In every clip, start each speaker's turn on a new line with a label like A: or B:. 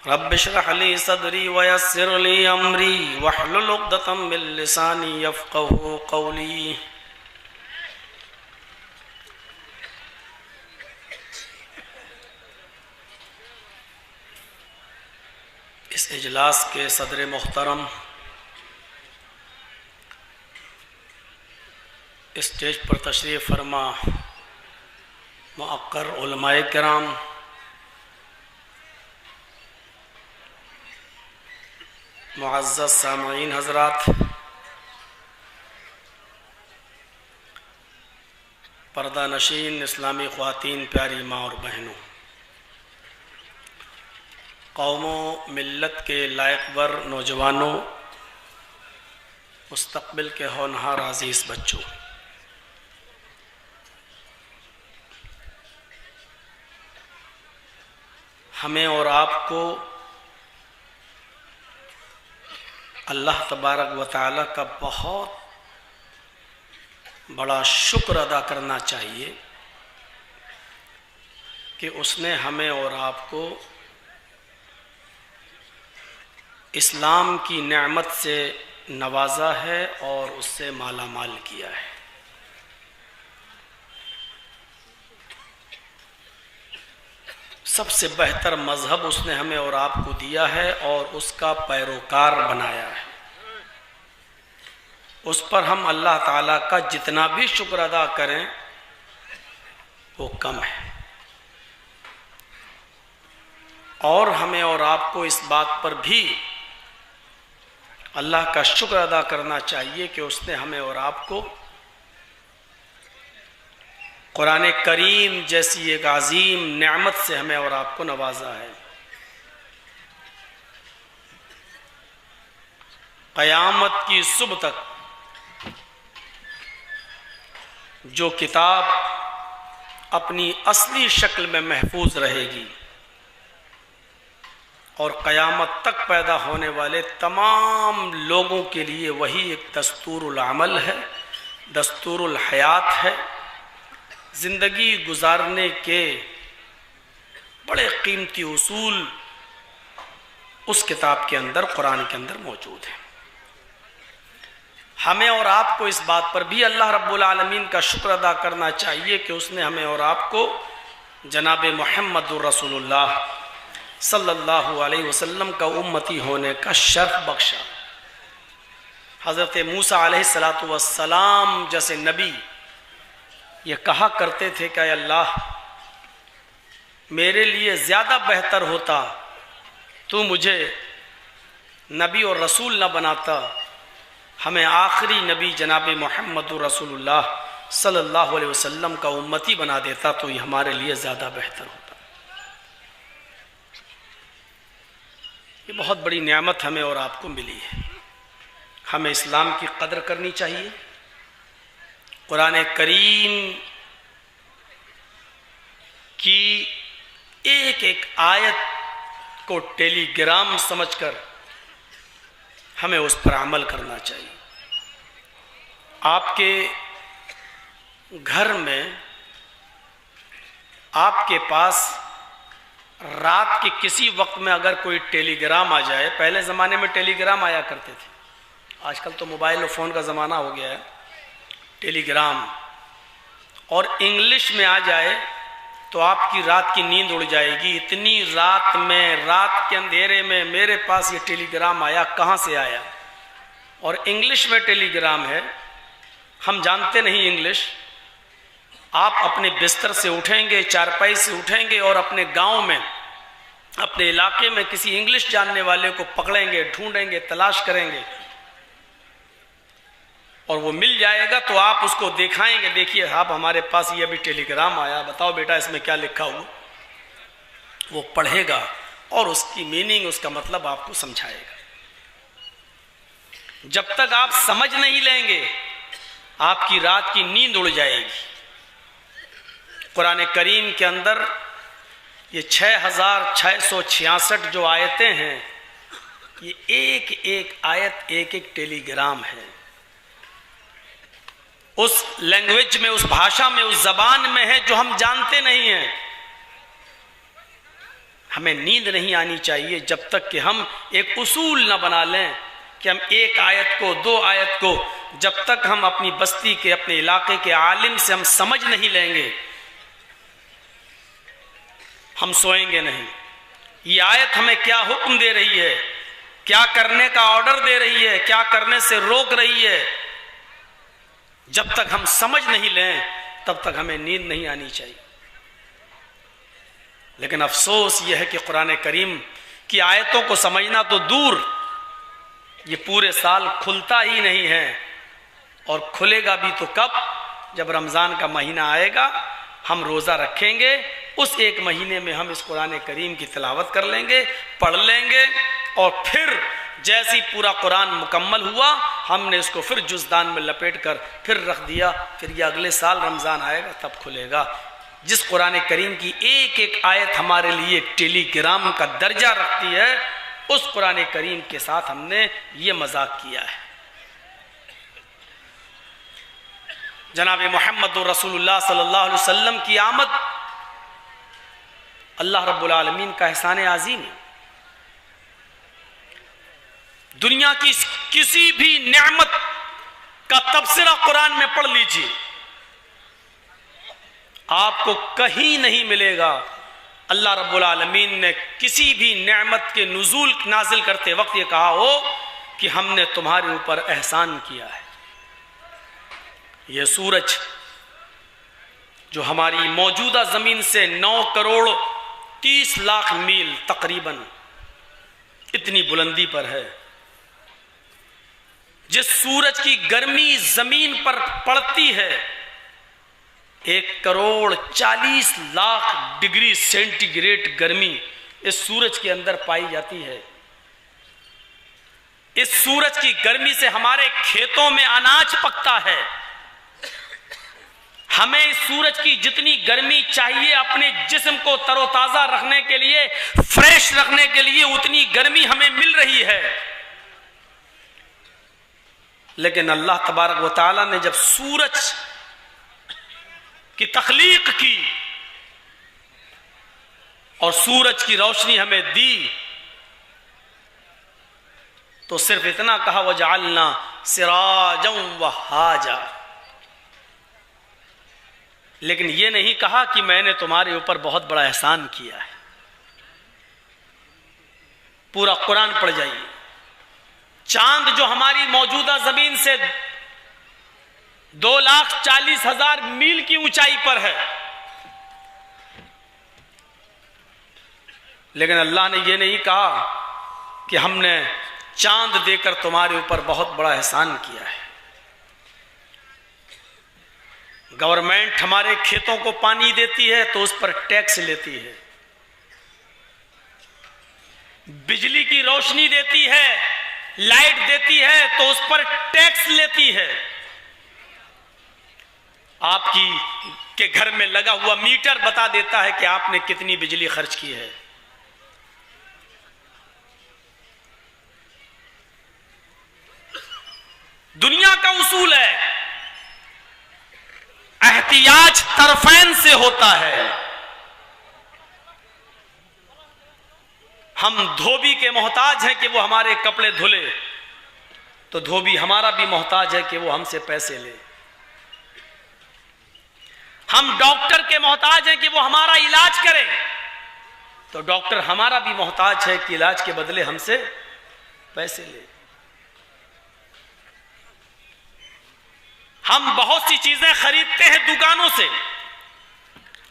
A: رب اشرح لي صدري ويسر لي امري واحلل عقدة من لساني يفقهوا قولي. اس اجلاس کے صدر محترم، اسٹیج پر تشریف فرما مؤقر علماء کرام، معزز سامعین حضرات، پردہ نشین اسلامی خواتین، پیاری ماں اور بہنوں، قوم و ملت کے لائق ور نوجوانوں، مستقبل کے ہونہار عزیز بچوں، ہمیں اور آپ کو اللہ تبارک و تعالیٰ کا بہت بڑا شکر ادا کرنا چاہیے کہ اس نے ہمیں اور آپ کو اسلام کی نعمت سے نوازا ہے اور اس سے مالا مال کیا ہے۔ سب سے بہتر مذہب اس نے ہمیں اور آپ کو دیا ہے اور اس کا پیروکار بنایا ہے۔ اس پر ہم اللہ تعالیٰ کا جتنا بھی شکر ادا کریں وہ کم ہے، اور ہمیں اور آپ کو اس بات پر بھی اللہ کا شکر ادا کرنا چاہیے کہ اس نے ہمیں اور آپ کو قرآن کریم جیسی ایک عظیم نعمت سے ہمیں اور آپ کو نوازا ہے۔ قیامت کی صبح تک جو کتاب اپنی اصلی شکل میں محفوظ رہے گی اور قیامت تک پیدا ہونے والے تمام لوگوں کے لیے وہی ایک دستور العمل ہے، دستور الحیات ہے، زندگی گزارنے کے بڑے قیمتی اصول اس کتاب کے اندر، قرآن کے اندر موجود ہیں۔ ہمیں اور آپ کو اس بات پر بھی اللہ رب العالمین کا شکر ادا کرنا چاہیے کہ اس نے ہمیں اور آپ کو جناب محمد رسول اللہ صلی اللہ علیہ وسلم کا امتی ہونے کا شرف بخشا۔ حضرت موسیٰ علیہ السلام جیسے نبی یہ کہا کرتے تھے کہ اے اللہ، میرے لیے زیادہ بہتر ہوتا تو مجھے نبی اور رسول نہ بناتا، ہمیں آخری نبی جناب محمد رسول اللہ صلی اللہ علیہ وسلم کا امتی بنا دیتا تو یہ ہمارے لیے زیادہ بہتر ہوتا۔ یہ بہت بڑی نعمت ہمیں اور آپ کو ملی ہے۔ ہمیں اسلام کی قدر کرنی چاہیے۔ قرآن کریم کی ایک ایک آیت کو ٹیلی گرام سمجھ کر ہمیں اس پر عمل کرنا چاہیے۔ آپ کے گھر میں، آپ کے پاس رات کے کسی وقت میں اگر کوئی ٹیلی گرام آ جائے، پہلے زمانے میں ٹیلی گرام آیا کرتے تھے، آج کل تو موبائل اور فون کا زمانہ ہو گیا ہے، ٹیلی گرام، اور انگلش میں آ جائے تو آپ کی رات کی نیند اڑ جائے گی۔ اتنی رات میں، رات کے اندھیرے میں میرے پاس یہ ٹیلی گرام آیا، کہاں سے آیا؟ اور انگلش میں ٹیلی گرام ہے، ہم جانتے نہیں انگلش۔ آپ اپنے بستر سے اٹھیں گے، چارپائی سے اٹھیں گے اور اپنے گاؤں میں، اپنے علاقے میں کسی انگلش جاننے والے کو پکڑیں گے، ڈھونڈیں گے، تلاش کریں گے، اور وہ مل جائے گا تو آپ اس کو دکھائیں گے، دیکھیے آپ ہمارے پاس یہ ابھی ٹیلی گرام آیا، بتاؤ بیٹا اس میں کیا لکھا ہوا۔ وہ پڑھے گا اور اس کی میننگ، اس کا مطلب آپ کو سمجھائے گا۔ جب تک آپ سمجھ نہیں لیں گے آپ کی رات کی نیند اڑ جائے گی۔ قرآن کریم کے اندر یہ 6666 جو آیتیں ہیں، یہ ایک ایک آیت ایک ایک ٹیلی گرام ہے۔ اس لینگویج میں، اس بھاشا میں، اس زبان میں ہے جو ہم جانتے نہیں ہیں۔ ہمیں نیند نہیں آنی چاہیے جب تک کہ ہم ایک اصول نہ بنا لیں کہ ہم ایک آیت کو 2 آیت کو جب تک ہم اپنی بستی کے اپنے علاقے کے عالم سے ہم سمجھ نہیں لیں گے ہم سوئیں گے نہیں. یہ آیت ہمیں کیا حکم دے رہی ہے, کیا کرنے کا آرڈر دے رہی ہے, کیا کرنے سے روک رہی ہے, جب تک ہم سمجھ نہیں لیں تب تک ہمیں نیند نہیں آنی چاہیے. لیکن افسوس یہ ہے کہ قرآن کریم کی آیتوں کو سمجھنا تو دور, یہ پورے سال کھلتا ہی نہیں ہے, اور کھلے گا بھی تو کب؟ جب رمضان کا مہینہ آئے گا, ہم روزہ رکھیں گے, اس ایک مہینے میں ہم اس قرآن کریم کی تلاوت کر لیں گے, پڑھ لیں گے, اور پھر جیسی پورا قرآن مکمل ہوا ہم نے اس کو پھر جزدان میں لپیٹ کر پھر رکھ دیا, پھر یہ اگلے سال رمضان آئے گا تب کھلے گا. جس قرآن کریم کی ایک ایک آیت ہمارے لیے ایک ٹیلی گرام کا درجہ رکھتی ہے, اس قرآن کریم کے ساتھ ہم نے یہ مذاق کیا ہے. جناب محمد رسول اللہ صلی اللہ علیہ وسلم کی آمد اللہ رب العالمین کا احسان عظیم ہے. دنیا کی کسی بھی نعمت کا تبصرہ قرآن میں پڑھ لیجیے, آپ کو کہیں نہیں ملے گا اللہ رب العالمین نے کسی بھی نعمت کے نزول نازل کرتے وقت یہ کہا ہو کہ ہم نے تمہارے اوپر احسان کیا ہے. یہ سورج جو ہماری موجودہ زمین سے 9 کروڑ 30 لاکھ میل تقریباً اتنی بلندی پر ہے, جس سورج کی گرمی زمین پر پڑتی ہے 1 crore 40 lakh degree centigrade گرمی اس سورج کے اندر پائی جاتی ہے. اس سورج کی گرمی سے ہمارے کھیتوں میں اناج پکتا ہے. ہمیں اس سورج کی جتنی گرمی چاہیے اپنے جسم کو تر و تازہ رکھنے کے لیے, فریش رکھنے کے لیے, اتنی گرمی ہمیں مل رہی ہے. لیکن اللہ تبارک و تعالی نے جب سورج کی تخلیق کی اور سورج کی روشنی ہمیں دی تو صرف اتنا کہا وَجَعَلْنَا سِرَاجًا وَهَّاجًا, لیکن یہ نہیں کہا کہ میں نے تمہارے اوپر بہت بڑا احسان کیا ہے. پورا قرآن پڑھ جائیے. چاند جو ہماری موجودہ زمین سے 2,40,000 میل کی اونچائی پر ہے, لیکن اللہ نے یہ نہیں کہا کہ ہم نے چاند دے کر تمہارے اوپر بہت بڑا احسان کیا ہے. گورنمنٹ ہمارے کھیتوں کو پانی دیتی ہے تو اس پر ٹیکس لیتی ہے, بجلی کی روشنی دیتی ہے, لائٹ دیتی ہے تو اس پر ٹیکس لیتی ہے. آپ کے گھر میں لگا ہوا میٹر بتا دیتا ہے کہ آپ نے کتنی بجلی خرچ کی ہے. دنیا کا اصول ہے احتیاج طرفین سے ہوتا ہے. ہم دھوبی کے محتاج ہیں کہ وہ ہمارے کپڑے دھلے, تو دھوبی ہمارا بھی محتاج ہے کہ وہ ہم سے پیسے لے. ہم ڈاکٹر کے محتاج ہیں کہ وہ ہمارا علاج کرے, تو ڈاکٹر ہمارا بھی محتاج ہے کہ علاج کے بدلے ہم سے پیسے لے. ہم بہت سی چیزیں خریدتے ہیں دکانوں سے,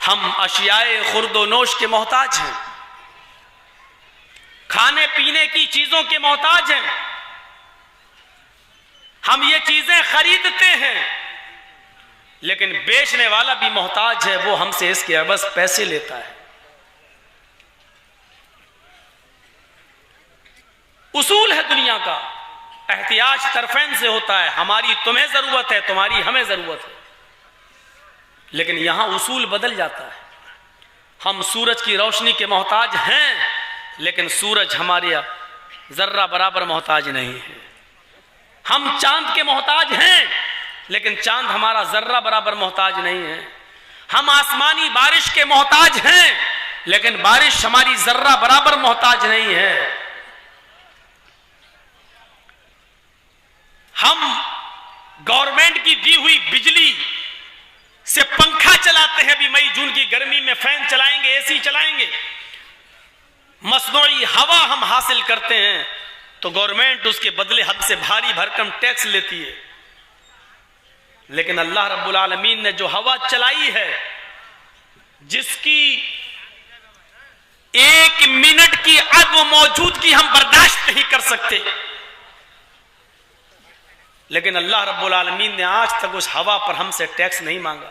A: ہم اشیاء خرد و نوش کے محتاج ہیں, کھانے پینے کی چیزوں کے محتاج ہیں. ہم یہ چیزیں خریدتے ہیں, لیکن بیچنے والا بھی محتاج ہے, وہ ہم سے اس کے عوض پیسے لیتا ہے. اصول ہے دنیا کا, احتیاج طرفین سے ہوتا ہے. ہماری تمہیں ضرورت ہے, تمہاری ہمیں ضرورت ہے, لیکن یہاں اصول بدل جاتا ہے. ہم سورج کی روشنی کے محتاج ہیں, لیکن سورج ہمارے ذرہ برابر محتاج نہیں ہے. ہم چاند کے محتاج ہیں, لیکن چاند ہمارا ذرہ برابر محتاج نہیں ہے. ہم آسمانی بارش کے محتاج ہیں, لیکن بارش ہماری ذرہ برابر محتاج نہیں ہے. ہم گورنمنٹ کی دی ہوئی بجلی سے پنکھا چلاتے ہیں, ابھی مئی جون کی گرمی میں فین چلائیں گے, اے سی چلائیں گے. مصنوعی ہوا ہم حاصل کرتے ہیں تو گورنمنٹ اس کے بدلے حد سے بھاری بھرکم ٹیکس لیتی ہے. لیکن اللہ رب العالمین نے جو ہوا چلائی ہے, جس کی ایک منٹ کی عدم موجودگی ہم برداشت نہیں کر سکتے, لیکن اللہ رب العالمین نے آج تک اس ہوا پر ہم سے ٹیکس نہیں مانگا.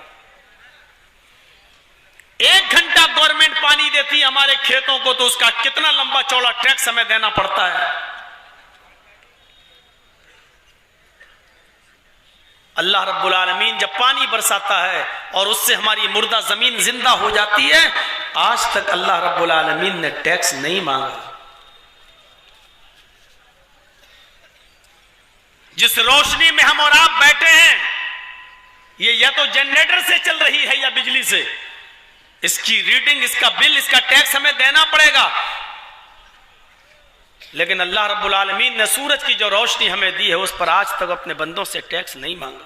A: 1 گھنٹہ گورنمنٹ پانی دیتی ہے ہمارے کھیتوں کو تو اس کا کتنا لمبا چوڑا ٹیکس ہمیں دینا پڑتا ہے. اللہ رب العالمین جب پانی برساتا ہے اور اس سے ہماری مردہ زمین زندہ ہو جاتی ہے, آج تک اللہ رب العالمین نے ٹیکس نہیں مانگا. جس روشنی میں ہم اور آپ بیٹھے ہیں, یہ یا تو جنریٹر سے چل رہی ہے یا بجلی سے. اس کی ریڈنگ, اس کا بل, اس کا ٹیکس ہمیں دینا پڑے گا. لیکن اللہ رب العالمین نے سورج کی جو روشنی ہمیں دی ہے اس پر آج تک اپنے بندوں سے ٹیکس نہیں مانگا.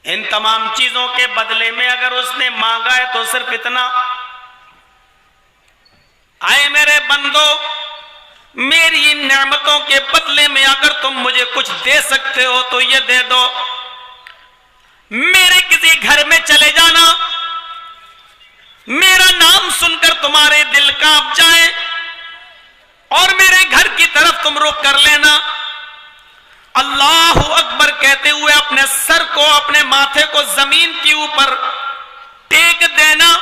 A: ان تمام چیزوں کے بدلے میں اگر اس نے مانگا ہے تو صرف اتنا, آئے میرے بندو, میری ان نعمتوں کے بدلے میں اگر تم مجھے کچھ دے سکتے ہو تو یہ دے دو. میرے کسی گھر میں چلے جانا, میرا نام سن کر تمہارے دل کانپ جائے اور میرے گھر کی طرف تم رخ کر لینا, اللہ اکبر کہتے ہوئے اپنے سر کو, اپنے ماتھے کو زمین کے اوپر ٹیک دینا.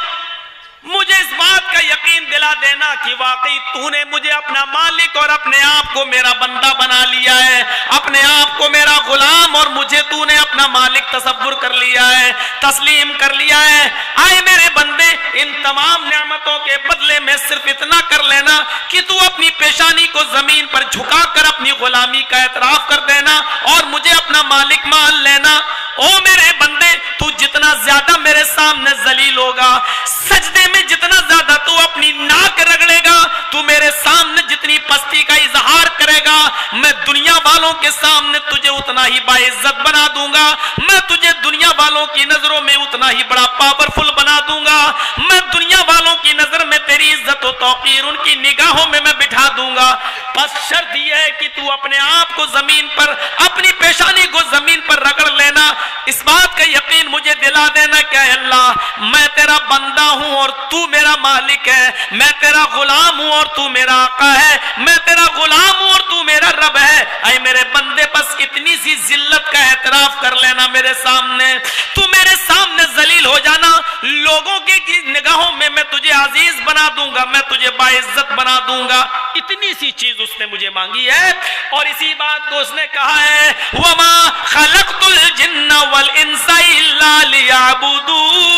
A: مجھے اس بات کا یقین دلا دینا کہ واقعی تو نے مجھے اپنا مالک اور اپنے آپ کو میرا بندہ بنا لیا ہے, اپنے آپ کو میرا غلام, اور مجھے تو نے اپنا مالک تصور کر لیا ہے, تسلیم کر لیا ہے. آئے میرے بندے, ان تمام نعمتوں کے بدلے میں صرف اتنا کر لینا کہ تو اپنی پیشانی کو زمین پر جھکا کر اپنی غلامی کا اعتراف کر دینا اور مجھے اپنا مالک مان لینا. او میرے بندے, تو جتنا زیادہ میرے سامنے ذلیل ہوگا, سجدے میں جتنا زیادہ تو اپنی ناک رگڑے گا, تو میرے سامنے جتنی پستی کا اظہار کرے گا, میں دنیا والوں کے سامنے تجھے اتنا ہی باعزت بنا دوں گا. میں تجھے دنیا والوں کی نظروں میں اتنا ہی بڑا پاورفل بنا دوں گا. میں دنیا والوں کی نظر میں تیری عزت و توقیر ان کی نگاہوں میں بٹھا دوں گا. بس شرط یہ ہے کہ تو اپنے آپ کو زمین پر, اپنی پیشانی کو زمین پر رگڑ لینا. اس بات کا یقین مجھے دلا دینا کہ اے اللہ, میں تیرا بندہ ہوں اور تو میرا مالک ہے, میں تیرا غلام ہوں اور تو میرا آقا ہے, میں تیرا غلام ہوں اور تو میرا رب ہے. اے میرے بندے, بس اتنی سی ذلت کا اعتراف کر لینا میرے سامنے, تو میرے سامنے ذلیل ہو جانا. لوگوں کی نگاہوں میں میں تجھے عزیز بنا دوں گا, میں تجھے باعزت بنا دوں گا. اتنی سی چیز اس نے مجھے مانگی ہے, اور اسی بات کو اس نے کہا ہے, وَمَا خَلَقْتُ الْجِنَّ وَالْإِنسَ إِلَّا لِيَعْبُدُونَ.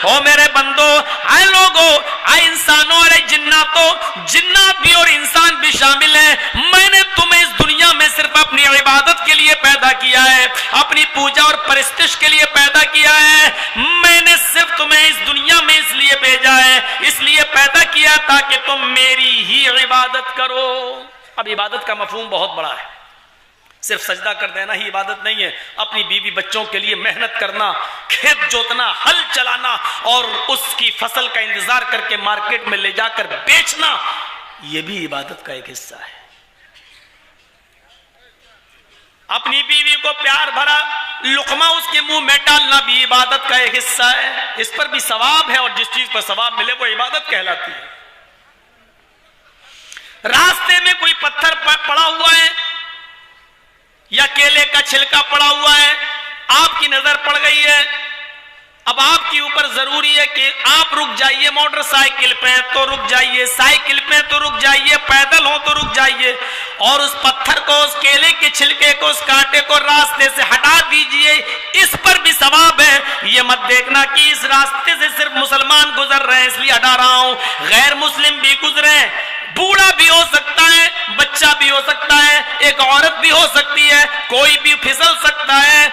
A: او میرے بندو, اے لوگو, اے انسانوں اور اے جناتوں, جنات بھی اور انسان بھی شامل ہیں, میں نے تمہیں اس دنیا میں صرف اپنی عبادت کے لیے پیدا کیا ہے, اپنی پوجا اور پرستش کے لیے پیدا کیا ہے. میں نے صرف تمہیں اس دنیا میں اس لیے بھیجا ہے, اس لیے پیدا کیا تاکہ تم میری ہی عبادت کرو. اب عبادت کا مفہوم بہت بڑا ہے, صرف سجدہ کر دینا ہی عبادت نہیں ہے. اپنی بیوی بچوں کے لیے محنت کرنا, کھیت جوتنا, ہل چلانا اور اس کی فصل کا انتظار کر کے مارکیٹ میں لے جا کر بیچنا, یہ بھی عبادت کا ایک حصہ ہے. اپنی بیوی کو پیار بھرا لقمہ اس کے منہ میں ڈالنا بھی عبادت کا ایک حصہ ہے. اس پر بھی ثواب ہے, اور جس چیز پر ثواب ملے وہ عبادت کہلاتی ہے. راستے میں کوئی پتھر پڑا ہوا ہے یا کیلے کا چھلکا پڑا ہوا ہے, آپ کی نظر پڑ گئی ہے, اب آپ کے اوپر ضروری ہے کہ آپ رک جائیے. موٹر سائیکل پہ تو رک جائیے, سائیکل پہ تو رک جائیے, پیدل ہو تو رک جائیے, اور اس پتھر کو, اس کیلے کے چھلکے کو, اس کانٹے کو راستے سے ہٹا دیجئے. اس پر بھی ثواب ہے. یہ مت دیکھنا کہ اس راستے سے صرف مسلمان گزر رہے ہیں اس لیے ہٹا رہا ہوں, غیر مسلم بھی گزرے, بوڑھا بھی ہو سکتا ہے، بچہ بھی ہو سکتا ہے، ایک عورت بھی ہو سکتی ہے، کوئی بھی پھسل سکتا ہے۔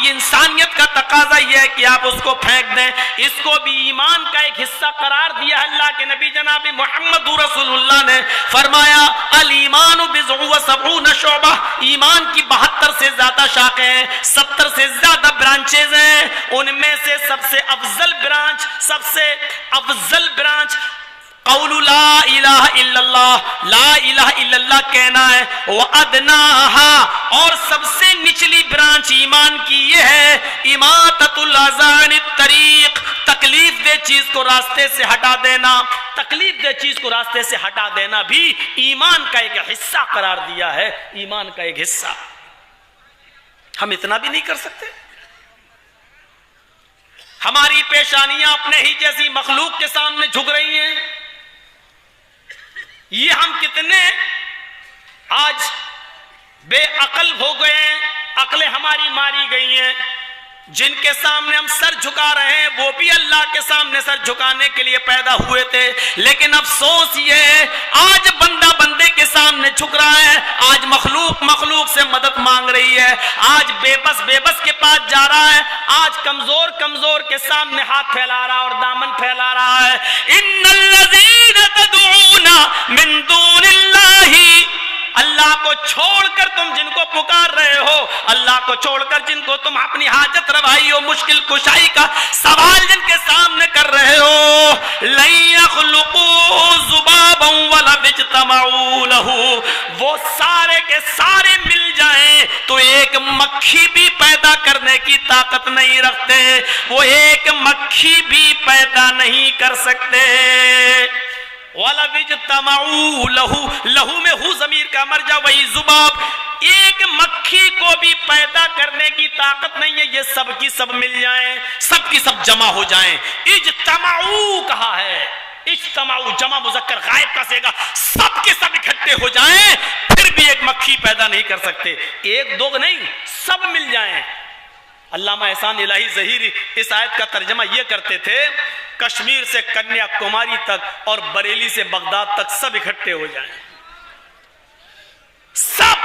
A: یہ انسانیت کا تقاضا یہ ہے کہ آپ اس کو پھینک دیں۔ اس کو بھی ایمان کا ایک حصہ قرار دیا اللہ کے نبی جناب محمد رسول اللہ نے، فرمایا الایمان بضع و سبعون شعبہ، ایمان کی 72 سے زیادہ شاخیں ہیں، 70 سے زیادہ برانچز ہیں، ان میں سے سب سے افضل برانچ قول لا الہ الا اللہ، لا الہ الا اللہ کہنا ہے، وَأَدْنَاهَا، اور سب سے نچلی برانچ ایمان کی یہ ہے اماطۃ الاذى عن الطریق، تکلیف دہ چیز کو راستے سے ہٹا دینا، تکلیف دہ چیز کو راستے سے ہٹا دینا بھی ایمان کا ایک حصہ قرار دیا ہے، ایمان کا ایک حصہ۔ ہم اتنا بھی نہیں کر سکتے؟ ہماری پیشانیاں اپنے ہی جیسی مخلوق کے سامنے جھک رہی ہیں۔ یہ ہم کتنے آج بے عقل ہو گئے ہیں، عقلیں ہماری ماری گئی ہیں۔ جن کے سامنے ہم سر جھکا رہے ہیں وہ بھی اللہ کے سامنے سر جھکانے کے لیے پیدا ہوئے تھے، لیکن افسوس یہ ہے آج بندہ بندے کے سامنے جھک رہا ہے، آج مخلوق سے مدد مانگ رہی ہے، آج بے بس کے پاس جا رہا ہے، آج کمزور کے سامنے ہاتھ پھیلا رہا اور دامن پھیلا رہا ہے۔ ان الذین تدعون من دون اللہ، اللہ کو چھوڑ کر تم جن کو پکار رہے ہو، اللہ کو چھوڑ کر جن کو تم اپنی حاجت روائی اور مشکل کشائی کا سوال جن کے سامنے کر رہے ہو، لن يخلقوا ذبابا ولو اجتمعوا له، وہ سارے کے سارے مل جائیں تو ایک مکھی بھی پیدا کرنے کی طاقت نہیں رکھتے، وہ ایک مکھی بھی پیدا نہیں کر سکتے۔ وَلَوِ اجْتَمَعُوا لَهُ، لہو میں ہو ضمیر کا مرجع وہی ذباب، ایک مکھی کو بھی پیدا کرنے کی طاقت نہیں ہے، یہ سب کی سب مل جائیں، سب کی سب جمع ہو جائیں۔ اجتمعوا کہا ہے، اجتمعوا جمع مذکر غائب کا صیغہ، سب کے سب اکٹھے ہو جائیں پھر بھی ایک مکھی پیدا نہیں کر سکتے، ایک دو نہیں، سب مل جائیں۔ علامہ احسان الہی ظہیری اس آیت کا ترجمہ یہ کرتے تھے، کشمیر سے کنیا کماری تک اور بریلی سے بغداد تک سب اکٹھے ہو جائیں، سب،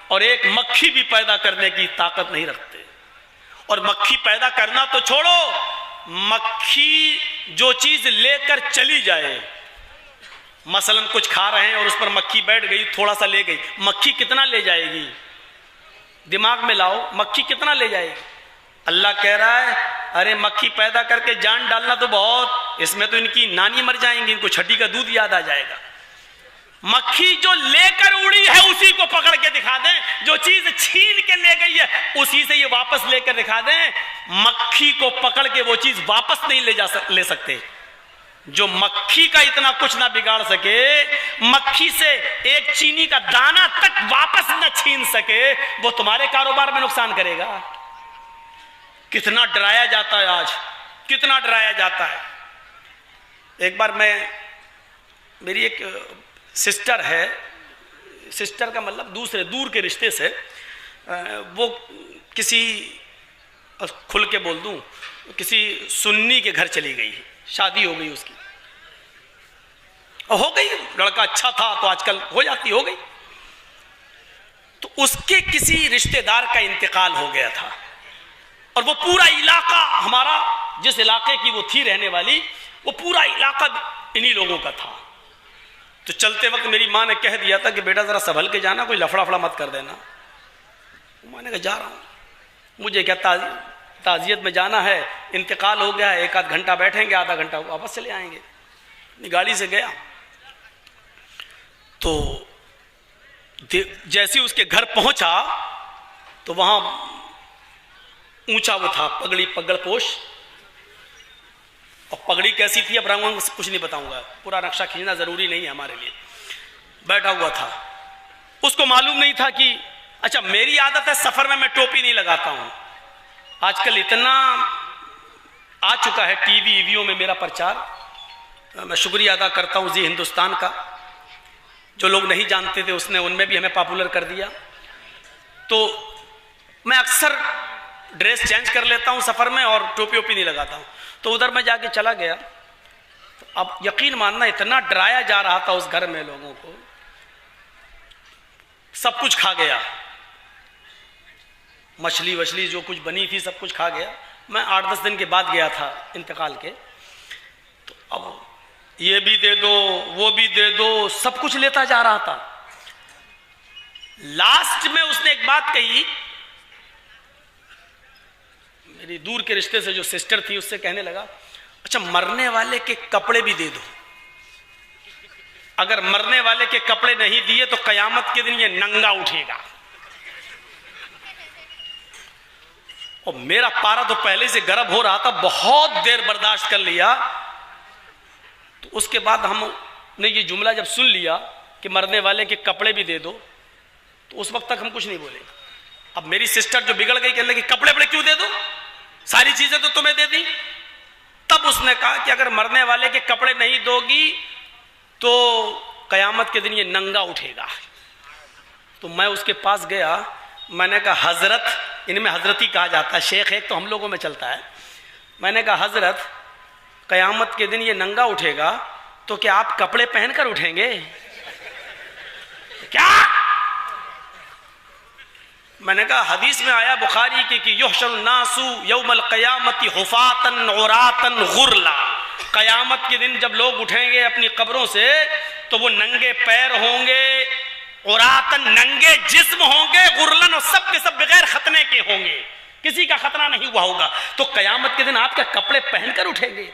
A: اور ایک مکھی بھی پیدا کرنے کی طاقت نہیں رکھتے۔ اور مکھی پیدا کرنا تو چھوڑو، مکھی جو چیز لے کر چلی جائے، مثلا کچھ کھا رہے ہیں اور اس پر مکھی بیٹھ گئی، تھوڑا سا لے گئی، مکھی کتنا لے جائے گی؟ دماغ میں لاؤ، مکھی کتنا لے جائے گی؟ اللہ کہہ رہا ہے ارے مکھی پیدا کر کے جان ڈالنا تو بہت، اس میں تو ان کی نانی مر جائیں گی، ان کو چھٹی کا دودھ یاد آ جائے گا۔ مکھی جو لے کر اڑی ہے اسی کو پکڑ کے دکھا دیں، جو چیز چھین کے لے گئی ہے اسی سے یہ واپس لے کر دکھا دیں، مکھی کو پکڑ کے وہ چیز واپس نہیں لے سکتے۔ جو مکھی کا اتنا کچھ نہ بگاڑ سکے، مکھی سے ایک چینی کا دانہ تک واپس نہ چھین سکے، وہ تمہارے کاروبار میں نقصان کرے گا۔ کتنا ڈرایا جاتا ہے آج، کتنا ڈرایا جاتا ہے۔ ایک بار میری ایک سسٹر ہے، سسٹر کا مطلب دور کے رشتے سے، وہ کسی، کھل کے بول دوں، کسی سنی کے گھر چلی گئی، شادی ہو گئی اس کی، ہو گئی، لڑکا اچھا تھا تو آج کل ہو جاتی، ہو گئی، تو اس کے کسی رشتہ دار کا انتقال ہو گیا تھا، اور وہ پورا علاقہ ہمارا، جس علاقے کی وہ تھی رہنے والی، وہ پورا علاقہ انہی لوگوں کا تھا۔ تو چلتے وقت میری ماں نے کہہ دیا تھا کہ بیٹا ذرا سنبھل کے جانا، کوئی لفڑا فڑا مت کر دینا۔ میں نے کہا جا رہا ہوں، مجھے کیا تعزیت میں جانا ہے، انتقال ہو گیا ہے، ایک آدھ گھنٹہ بیٹھیں گے، آدھا گھنٹہ واپس چلے آئیں گے۔ گاڑی سے گیا تو جیسے اس کے گھر پہنچا تو وہاں اونچا وہ تھا، پگڑ پوش، اور پگڑی کیسی تھی اب رنگ کچھ نہیں بتاؤں گا، پورا نقشہ کھینچنا ضروری نہیں ہے ہمارے لیے۔ بیٹھا ہوا تھا، اس کو معلوم نہیں تھا کہ اچھا میری عادت ہے سفر میں ٹوپی نہیں لگاتا ہوں، آج کل اتنا آ چکا ہے ٹی ویوں میں میرا پرچار، میں شکریہ ادا کرتا ہوں زی ہندوستان کا، جو لوگ نہیں جانتے تھے اس نے ان میں بھی ہمیں پاپولر کر دیا۔ تو میں اکثر ڈریس چینج کر لیتا ہوں سفر میں اور ٹوپی نہیں لگاتا ہوں، تو ادھر میں جا کے چلا گیا، اب یقین ماننا اتنا ڈرایا جا رہا تھا اس گھر میں لوگوں کو، سب کچھ کھا گیا، مچھلی وچھلی جو کچھ بنی تھی سب کچھ کھا گیا۔ میں 8-10 دن کے بعد گیا تھا انتقال کے، تو اب یہ بھی دے دو وہ بھی دے دو، سب کچھ لیتا جا رہا تھا۔ لاسٹ میں اس نے ایک بات کہی، میری دور کے رشتے سے جو سسٹر تھی اس سے کہنے لگا، اچھا مرنے والے کے کپڑے بھی دے دو، اگر مرنے والے کے کپڑے نہیں دیے تو قیامت کے دن یہ ننگا اٹھے گا۔ اور میرا پارا تو پہلے سے گرم ہو رہا تھا، بہت دیر برداشت کر لیا۔ تو اس کے بعد ہم نے یہ جملہ جب سن لیا کہ مرنے والے کے کپڑے بھی دے دو، تو اس وقت تک ہم کچھ نہیں بولے۔ اب میری سسٹر جو بگڑ گئی کہنے لگی کپڑے بڑے کیوں دے دو، ساری چیزیں تو تمہیں دے دی۔ تب اس نے کہا کہ اگر مرنے والے کے کپڑے نہیں دو گی تو قیامت کے دن یہ ننگا اٹھے گا۔ تو میں اس کے پاس گیا، میں نے کہا حضرت، ان میں حضرت ہی کہا جاتا ہے، شیخ ایک تو ہم لوگوں میں چلتا ہے، میں نے کہا حضرت قیامت کے دن یہ ننگا اٹھے گا تو کیا آپ کپڑے پہن کر اٹھیں گے؟ کیا؟ میں نے کہا حدیث میں آیا بخاری کی کہ یحشر الناس یوم القیامت حفاتا عراتا غرلا، قیامت کے دن جب لوگ اٹھیں گے اپنی قبروں سے تو وہ ننگے پیر ہوں گے، عراتا ننگے جسم ہوں گے، غرلن اور سب کے سب بغیر ختنے کے ہوں گے، کسی کا ختنہ نہیں ہوا ہوگا۔ تو قیامت کے دن آپ کیا کپڑے پہن کر اٹھیں گے؟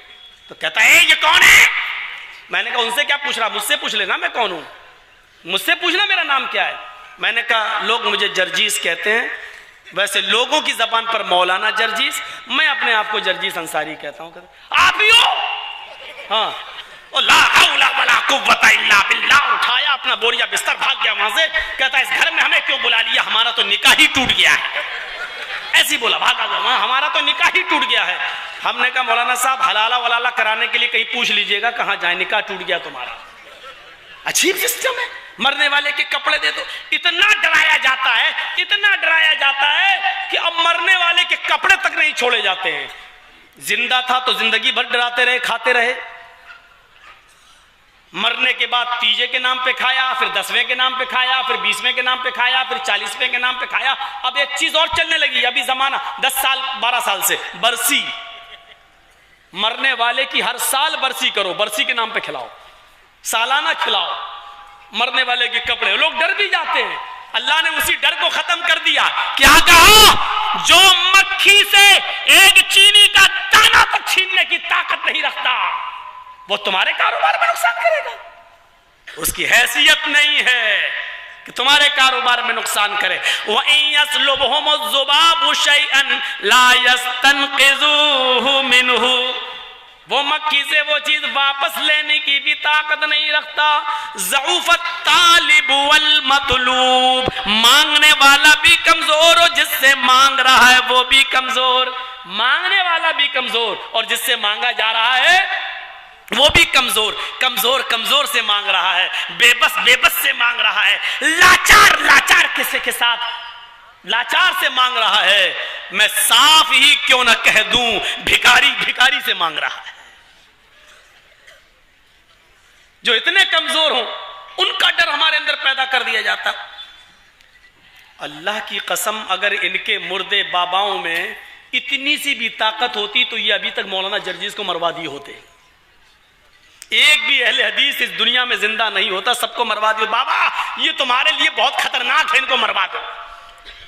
A: تو کہتا ہے یہ کون ہے؟ میں نے کہا ان سے کیا پوچھ رہا، مجھ سے پوچھ لینا میں کون ہوں، مجھ سے پوچھنا میرا نام کیا ہے۔ میں نے کہا لوگ مجھے جرجیس کہتے ہیں، ویسے لوگوں کی زبان پر مولانا جرجیس، میں اپنے آپ کو جرجیس انصاری کہتا ہوں۔ آپ ہی ہو؟ ہاں۔ لا حول ولا قوت الا باللہ، اٹھایا اپنا بوریا بستر بھاگ گیا وہاں سے، کہتا ہے اس گھر میں ہمیں کیوں بلا لیا، ہمارا تو نکاح ہی ٹوٹ گیا ہے۔ ایسی بولا بھاگا گیا، ہمارا تو نکاح ہی ٹوٹ گیا ہے۔ ہم نے کہا مولانا صاحب حلالہ ولالہ کرانے کے لیے کہیں پوچھ لیجئے گا کہاں جائیں، نکاح ٹوٹ گیا تمہارا۔ عجیب سسٹم ہے، مرنے والے کے کپڑے دے دو۔ اتنا ڈرایا جاتا ہے، اتنا ڈرایا جاتا ہے کہ اب مرنے والے کے کپڑے تک نہیں چھوڑے جاتے ہیں۔ زندہ تھا تو زندگی بھر ڈراتے رہے، کھاتے رہے، مرنے کے بعد تیجے کے نام پہ کھایا، پھر 10ویں کے نام پہ کھایا، پھر 20ویں کے نام پہ کھایا، پھر 40ویں کے نام پہ کھایا۔ اب ایک چیز اور چلنے لگی ابھی زمانہ 10 سال 12 سال سے، برسی۔ مرنے والے کی ہر سال برسی کرو، برسی کے نام پہ کھلاؤ، سالانہ کھلاؤ۔ مرنے والے کے کپڑے، لوگ ڈر بھی جاتے ہیں۔ اللہ نے اسی ڈر کو ختم کر دیا۔ کیا کہا؟ جو مکھی سے ایک چینی کا دانہ تک چھیننے کی طاقت نہیں رکھتا وہ تمہارے کاروبار میں نقصان کرے گا، اس کی حیثیت نہیں ہے کہ تمہارے کاروبار میں نقصان کرے۔ وَإِن يَسْلُبْهُمُ الذُّبَابُ شَيْئًا لَا يَسْتَنْقِذُوهُ مِنْهُ، وہ مکھی سے وہ چیز واپس لینے کی بھی طاقت نہیں رکھتا۔ ضعف الطالب والمطلوب، مانگنے والا بھی کمزور اور جس سے مانگ رہا ہے وہ بھی کمزور، مانگنے والا بھی کمزور اور جس سے مانگا جا رہا ہے وہ بھی کمزور، کمزور کمزور سے مانگ رہا ہے، بے بس بے بس سے مانگ رہا ہے، لاچار لاچار کسی کے ساتھ لاچار سے مانگ رہا ہے۔ میں صاف ہی کیوں نہ کہہ دوں بھکاری بھکاری سے مانگ رہا ہے۔ جو اتنے کمزور ہوں ان کا ڈر ہمارے اندر پیدا کر دیا جاتا۔ اللہ کی قسم اگر ان کے مردے باباؤں میں اتنی سی بھی طاقت ہوتی تو یہ ابھی تک مولانا جرجیس کو مروا دیے ہوتے۔ ایک بھی اہل حدیث اس دنیا میں زندہ نہیں ہوتا، سب کو مروا دیو۔ بابا یہ تمہارے لیے بہت خطرناک ہے، ان کو مروا دو۔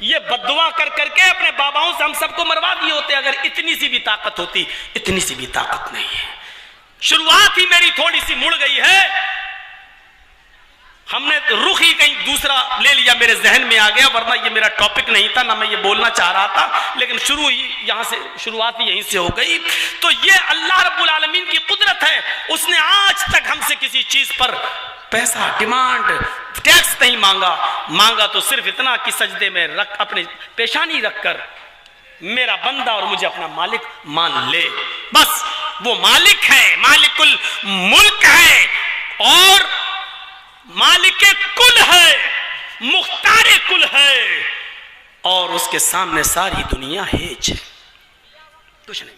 A: یہ بددعا کر کر کے اپنے باباؤں سے ہم سب کو مروا دیے ہوتے اگر اتنی سی بھی طاقت ہوتی۔ اتنی سی بھی طاقت نہیں ہے۔ شروعات ہی میری تھوڑی سی مڑ گئی ہے، ہم نے رخ ہی کہیں دوسرا لے لیا، میرے ذہن میں آ گیا، ورنہ یہ میرا ٹاپک نہیں تھا، نہ میں یہ بولنا چاہ رہا تھا، لیکن شروع ہی یہاں سے، شروعات ہی یہیں سے ہو گئی۔ تو یہ اللہ رب العالمین کی قدرت ہے، اس نے آج تک ہم سے کسی چیز پر پیسہ ڈیمانڈ ٹیکس نہیں مانگا، مانگا تو صرف اتنا کہ سجدے میں رکھ اپنے پیشانی رکھ کر میرا بندہ اور مجھے اپنا مالک مان لے، بس وہ مالک ہے، مالک الملک ہے اور مالک کل ہے، مختار کل ہے، اور اس کے سامنے ساری دنیا ہیچ ہے، کچھ نہیں۔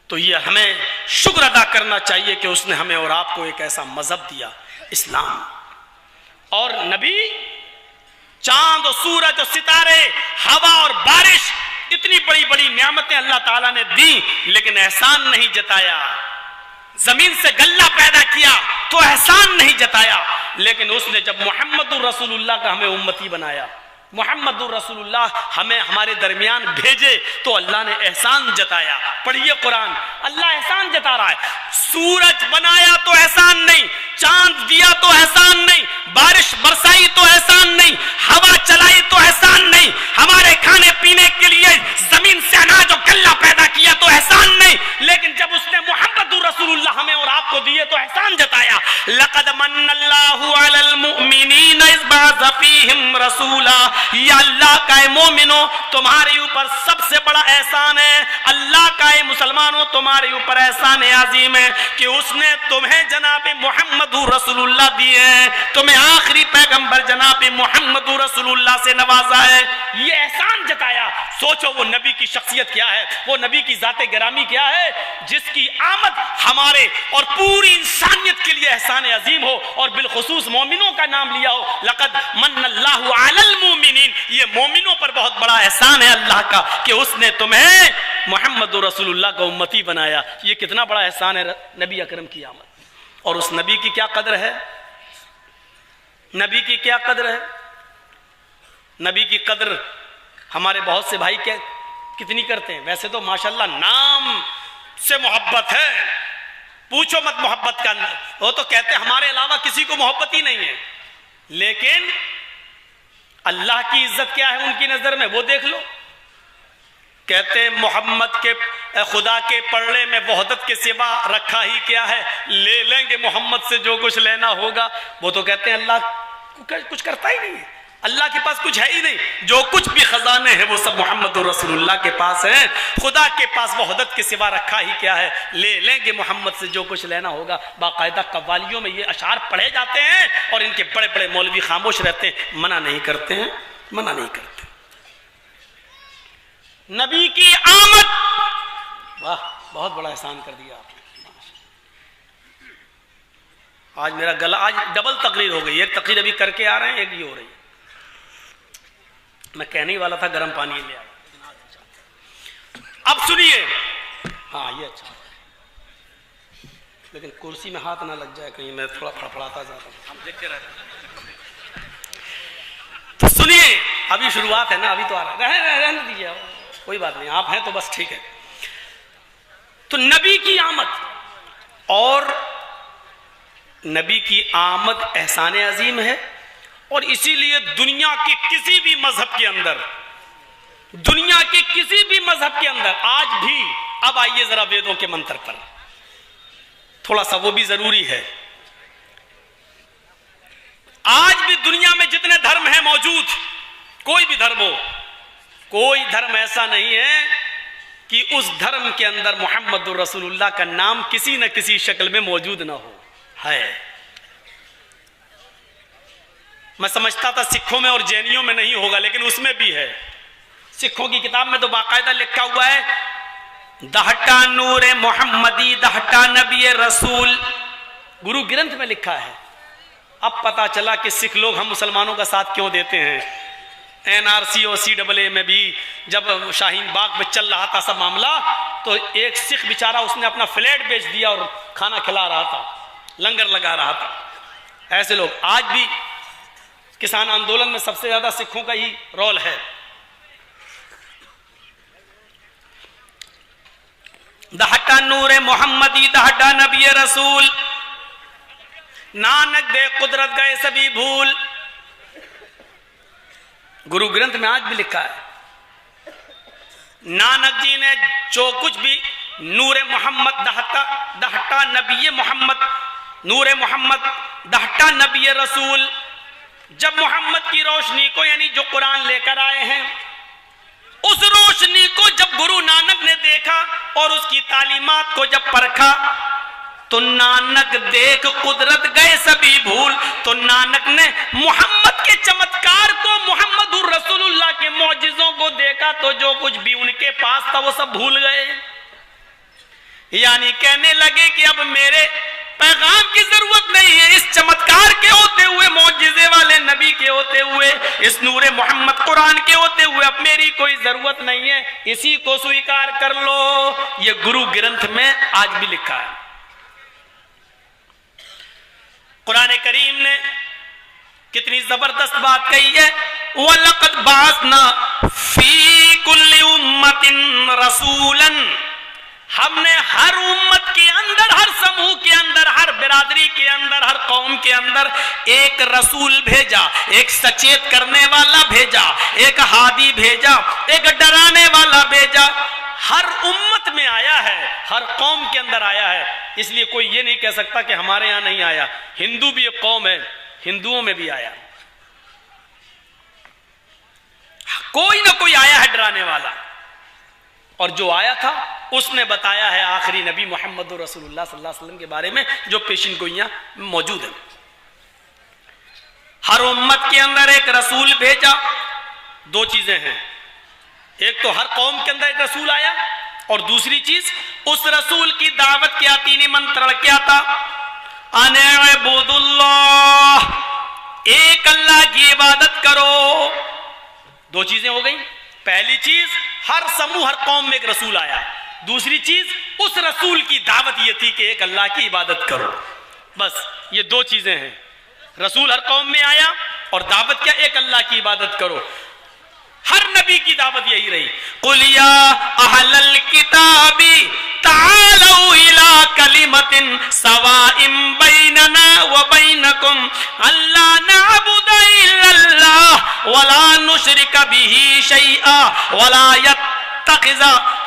A: تو یہ ہمیں شکر ادا کرنا چاہیے کہ اس نے ہمیں اور آپ کو ایک ایسا مذہب دیا اسلام. اور نبی چاند و سورج اور ستارے ہوا اور بارش اتنی بڑی بڑی نعمتیں اللہ تعالیٰ نے دی لیکن احسان نہیں جتایا. زمین سے غلہ پیدا کیا تو احسان نہیں جتایا لیکن اس نے جب محمد الرسول اللہ کا ہمیں امتی بنایا, محمد الرسول اللہ ہمیں ہمارے درمیان بھیجے تو اللہ نے احسان جتایا. پڑھیے قرآن, اللہ احسان جتا رہا ہے. سورج بنایا تو احسان نہیں, چاند دیا تو احسان نہیں, بارش برسائی تو احسان نہیں, ہوا چلائی تو احسان نہیں, ہمارے کھانے پینے کے لیے زمین سے اناج و غلہ پیدا کیا تو احسان نہیں, لیکن جب اس نے محمد الرسول اللہ ہمیں اور آپ کو دیے تو احسان جتایا. لقد من اللہ علی المؤمنین اذ بعث فیہم رسولا. یا اللہ کا اے مومنو تمہارے اوپر سب سے بڑا احسان ہے, اللہ کا اے مسلمانوں تمہارے اوپر احسان عظیم ہے کہ اس نے تمہیں جناب محمد رسول اللہ دیے ہیں, تمہیں آخری پیغمبر جناب محمد رسول اللہ سے نوازا ہے. یہ احسان جتایا. سوچو وہ نبی کی شخصیت کیا ہے, وہ نبی کی ذات گرامی کیا ہے جس کی آمد ہمارے اور پوری انسانیت کے لیے احسان عظیم ہو اور بالخصوص مومنوں کا نام لیا ہو. لقد من اللہ علی المؤمنین, یہ مومنوں پر بہت بڑا احسان ہے اللہ کا کہ اس نے تمہیں محمد رسول اللہ کا امتی بنایا. یہ کتنا بڑا احسان ہے نبی اکرم کی آمد. اور اس نبی کی کیا قدر ہے, نبی کی کیا قدر ہے. نبی کی قدر ہمارے بہت سے بھائی کتنی کرتے ہیں. ویسے تو ماشاءاللہ نام سے محبت ہے, پوچھو مت محبت کا, وہ تو کہتے ہیں ہمارے علاوہ کسی کو محبت ہی نہیں ہے, لیکن اللہ کی عزت کیا ہے ان کی نظر میں وہ دیکھ لو. کہتے ہیں محمد کے خدا کے پڑڑے میں وحدت کے سوا رکھا ہی کیا ہے, لے لیں گے محمد سے جو کچھ لینا ہوگا. وہ تو کہتے ہیں اللہ کچھ کرتا ہی نہیں ہے, اللہ کے پاس کچھ ہے ہی نہیں, جو کچھ بھی خزانے ہیں وہ سب محمد رسول اللہ کے پاس ہیں, خدا کے پاس وحدت کے سوا رکھا ہی کیا ہے, لے لیں گے محمد سے جو کچھ لینا ہوگا. باقاعدہ قوالیوں میں یہ اشعار پڑھے جاتے ہیں اور ان کے بڑے بڑے مولوی خاموش رہتے ہیں, منع نہیں کرتے ہیں, منع نہیں کرتے. نبی کی آمد, واہ بہت بڑا احسان کر دیا آپ نے. آج میرا گلا, آج ڈبل تقریر ہو گئی, ایک تقریر ابھی کر کے آ رہے ہیں, ایک یہ ہو رہی ہے. میں کہنے والا تھا گرم پانی لے آیا. اب سنیے, ہاں یہ اچھا, لیکن کرسی میں ہاتھ نہ لگ جائے کہیں, میں تھوڑا پھڑپڑاتا جاتا ہوں, ہم دیکھتے رہتے ہیں. تو سنیے, ابھی شروعات ہے نا, ابھی تو آ رہا ہے, رہنے دیجیے, کوئی بات نہیں, آپ ہیں تو بس ٹھیک ہے. تو نبی کی آمد, اور نبی کی آمد احسان عظیم ہے, اور اسی لیے دنیا کے کسی بھی مذہب کے اندر, دنیا کے کسی بھی مذہب کے اندر آج بھی, اب آئیے ذرا ویدوں کے منتر پر, تھوڑا سا وہ بھی ضروری ہے. آج بھی دنیا میں جتنے دھرم ہیں موجود, کوئی بھی دھرم ہو, کوئی دھرم ایسا نہیں ہے کہ اس دھرم کے اندر محمد الرسول اللہ کا نام کسی نہ کسی شکل میں موجود نہ ہو. ہے, میں سمجھتا تھا سکھوں میں اور جینیوں میں نہیں ہوگا, لیکن اس میں بھی ہے. سکھوں کی کتاب میں تو باقاعدہ لکھا ہوا ہے دہٹا نور محمدی دہٹا نبی رسول, گرو گرنتھ میں لکھا ہے. اب پتا چلا کہ سکھ لوگ ہم مسلمانوں کا ساتھ کیوں دیتے ہیں. NRC اور CAA میں بھی جب شاہین باغ میں چل رہا تھا سب معاملہ, تو ایک سکھ بیچارہ اس نے اپنا فلیٹ بیچ دیا اور کھانا کھلا رہا تھا, لنگر لگا رہا تھا. ایسے لوگ آج بھی کسان آندولن میں سب سے زیادہ سکھوں کا ہی رول ہے. دہٹا نور محمدی دہٹا نبی رسول, نانک دے قدرت گئے سبھی بھول. گرو گرنتھ میں آج بھی لکھا ہے نانک جی نے جو کچھ بھی نور محمد دہٹا نبی محمد, نور محمد دہٹا نبی رسول, جب محمد کی روشنی کو یعنی جو قرآن لے کر آئے ہیں, اس روشنی کو جب گرو نانک نے دیکھا اور اس کی تعلیمات کو جب پرکھا, تو نانک دیکھ قدرت گئے سبھی بھول. تو نانک نے محمد کے چمتکار کو, محمد الرسول اللہ کے معجزوں کو دیکھا تو جو کچھ بھی ان کے پاس تھا وہ سب بھول گئے. یعنی کہنے لگے کہ اب میرے پیغام کی ضرورت نہیں ہے، اس چمتکار کے ہوتے ہوئے، معجزے والے نبی کے ہوتے ہوئے، اس نور محمد قرآن کے ہوتے ہوئے اب میری کوئی ضرورت نہیں ہے، اسی کو سویکار کر لو۔ یہ گرو گرنتھ میں آج بھی لکھا ہے۔ قرآن کریم نے کتنی زبردست بات کہی ہے، وَلَقَدْ بَعَثْنَا فِي كُلِّ أُمَّةٍ رَسُولًا، ہم نے ہر امت کے اندر، ہر سموہ کے اندر، ہر برادری کے اندر، ہر قوم کے اندر ایک رسول بھیجا، ایک سچیت کرنے والا بھیجا، ایک ہادی بھیجا، ایک ڈرانے والا بھیجا۔ ہر امت میں آیا ہے، ہر قوم کے اندر آیا ہے، اس لیے کوئی یہ نہیں کہہ سکتا کہ ہمارے یہاں نہیں آیا۔ ہندو بھی ایک قوم ہے، ہندوؤں میں بھی آیا، کوئی نہ کوئی آیا ہے ڈرانے والا، اور جو آیا تھا اس نے بتایا ہے آخری نبی محمد رسول اللہ صلی اللہ علیہ وسلم کے بارے میں، جو پیشین گوئیاں موجود ہیں۔ ہر امت کے اندر ایک رسول بھیجا۔ دو چیزیں ہیں، ایک تو ہر قوم کے اندر ایک رسول آیا، اور دوسری چیز اس رسول کی دعوت کیا، تین منتر کیا تھا، ان اعبدوا اللہ، ایک اللہ کی عبادت کرو۔ دو چیزیں ہو گئیں، پہلی چیز ہر سموہ، ہر قوم میں ایک رسول آیا، دوسری چیز اس رسول کی دعوت یہ تھی کہ ایک اللہ کی عبادت کرو۔ بس یہ دو چیزیں ہیں، رسول ہر قوم میں آیا اور دعوت کیا، ایک اللہ کی عبادت کرو۔ ہر نبی کی دعوت یہی رہی، قُلْ يَا أَهْلَ الْكِتَابِ تَعَالَوْا إِلَىٰ كَلِمَةٍ سَوَاءٍ بَيْنَنَا وَبَيْنَكُمْ أَلَّا نَعْبُدَ إِلَّا اللَّهَ وَلَا نُشْرِكَ بِهِ شَيْئًا وَلَا يَتَّخِذَ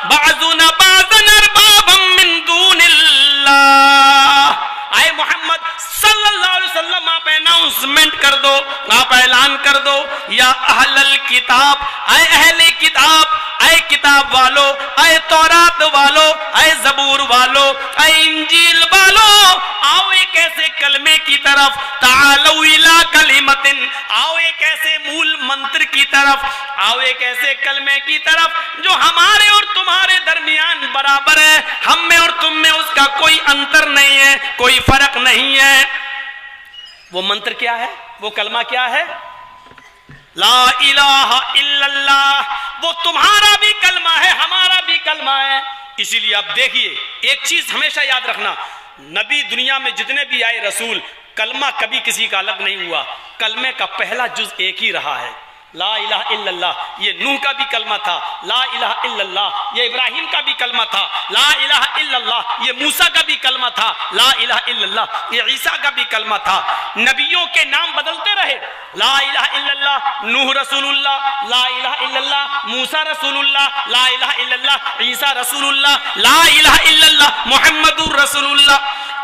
A: بَعْضُنَا بَعْضًا أَرْبَابًا مِّن دُونِ اللَّهِ۔ اے محمد صلی اللہ علیہ وسلم آپ اناؤنسمنٹ کر دو، آپ اعلان کر دو، یا اہل الکتاب، اے اہل کتاب، اے کتاب والو، اے تورات والو، اے زبور والو، اے انجیل والو، آؤ ایک ایسے کلمے کی طرف، تعالوا الی کلمۃ، آؤ ایک ایسے مول منتر کی طرف، آؤ ایک ایسے کلمے کی طرف جو ہمارے اور تمہارے درمیان برابر ہے، ہم میں اور تم میں اس کا کوئی انتر نہیں ہے، کوئی فرق نہیں ہے۔ وہ منتر کیا ہے، وہ کلمہ کیا ہے، لا الہ الا اللہ۔ وہ تمہارا بھی کلمہ ہے، ہمارا بھی کلمہ ہے۔ اسی لیے اب دیکھیے ایک چیز ہمیشہ یاد رکھنا، نبی دنیا میں جتنے بھی آئے رسول، کلمہ کبھی کسی کا الگ نہیں ہوا، کلمے کا پہلا جز ایک ہی رہا ہے، لا الہ الا اللہ۔ یہ نوح کا بھی کلمہ تھا، لا الہ الا اللہ۔ یہ ابراہیم کا بھی کلمہ تھا، لا الہ الا اللہ۔ یہ موسیٰ کا بھی کلمہ تھا، لا الہ الا اللہ۔ یہ عیسیٰ کا بھی کلمہ تھا۔ نبیوں کے نام بدلتے رہے، لا الہ الا اللہ، نوح رسول اللہ، لا الہ الا اللہ، موسیٰ رسول اللہ، لا الہ الا اللہ، عیسیٰ رسول اللہ، لا الہ الا اللہ، محمد رسول اللہ۔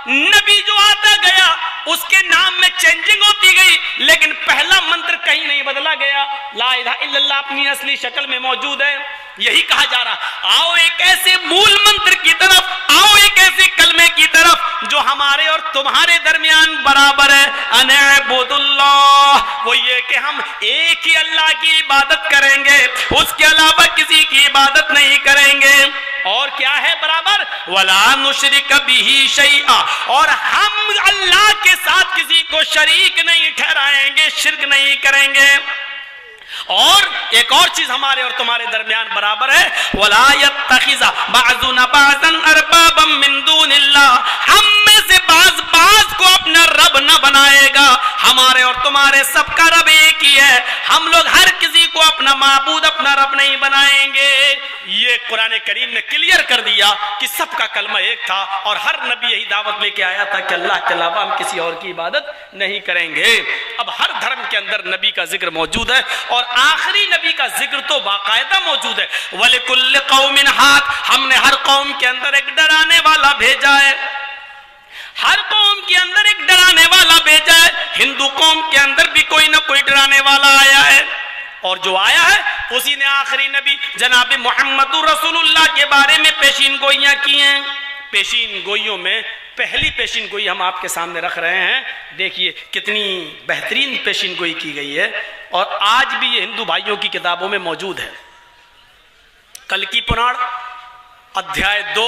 A: نبی جو آتا گیا اس کے نام میں چینجنگ ہوتی گئی، لیکن پہلا منتر کہیں نہیں بدلا گیا، لا الہ الا اللہ اپنی اصلی شکل میں موجود ہے۔ یہی کہا جا رہا، آؤ ایک ایسے مول منتر کی طرف، آؤ ایک ایسے کلمے کی طرف جو ہمارے اور تمہارے درمیان برابر ہے، ان اعبدوا اللہ۔ وہ یہ کہ ہم ایک ہی اللہ کی عبادت کریں گے، اس کے علاوہ کسی کی عبادت نہیں کریں گے۔ اور کیا ہے برابر، وَلَا نُشْرِكَ بِهِ شَيْئًا، اور ہم اللہ کے ساتھ کسی کو شریک نہیں ٹھہرائیں گے، شرک نہیں کریں گے۔ اور ایک اور چیز ہمارے اور تمہارے درمیان برابر ہے، وَلَا يَتَّخِذَ بَعْضُنَا بَعْضًا أَرْبَابًا مِّن دُونِ اللَّهِ، ہم میں سے بعض کو اپنا رب نہ بنائے گا۔ ہمارے اور تمہارے سب کا رب ایک ہی ہے، ہم لوگ ہر کسی کو اپنا معبود، اپنا رب نہیں بنائیں گے۔ یہ قرآن کریم نے کلیئر کر دیا کہ سب کا کلمہ ایک تھا، اور ہر نبی یہی دعوت لے کے آیا تھا کہ اللہ کے علاوہ ہم کسی اور کی عبادت نہیں کریں گے۔ اب ہر دھرم کے اندر نبی کا ذکر موجود ہے، اور آخری نبی کا ذکر تو باقاعدہ موجود ہے، وَلِكُلِّ قَوْمٍ هَادٍ، ہم نے ہر قوم کے اندر ایک ڈرانے والا بھیجا ہے، ہر قوم کے اندر ایک ڈرانے والا بھیجا ہے۔ ہندو قوم کے اندر بھی کوئی نہ کوئی ڈرانے والا آیا ہے، اور جو آیا ہے اسی نے آخری نبی جناب محمد رسول اللہ کے بارے میں پیشین گوئیاں کی ہیں۔ پیشین گوئیوں میں پہلی پیشین گوئی ہم آپ کے سامنے رکھ رہے ہیں، دیکھیے کتنی بہترین پیشین گوئی کی گئی ہے، اور آج بھی یہ ہندو بھائیوں کی کتابوں میں موجود ہے۔ کل کی پراڑ ادھیائے 2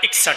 A: 61।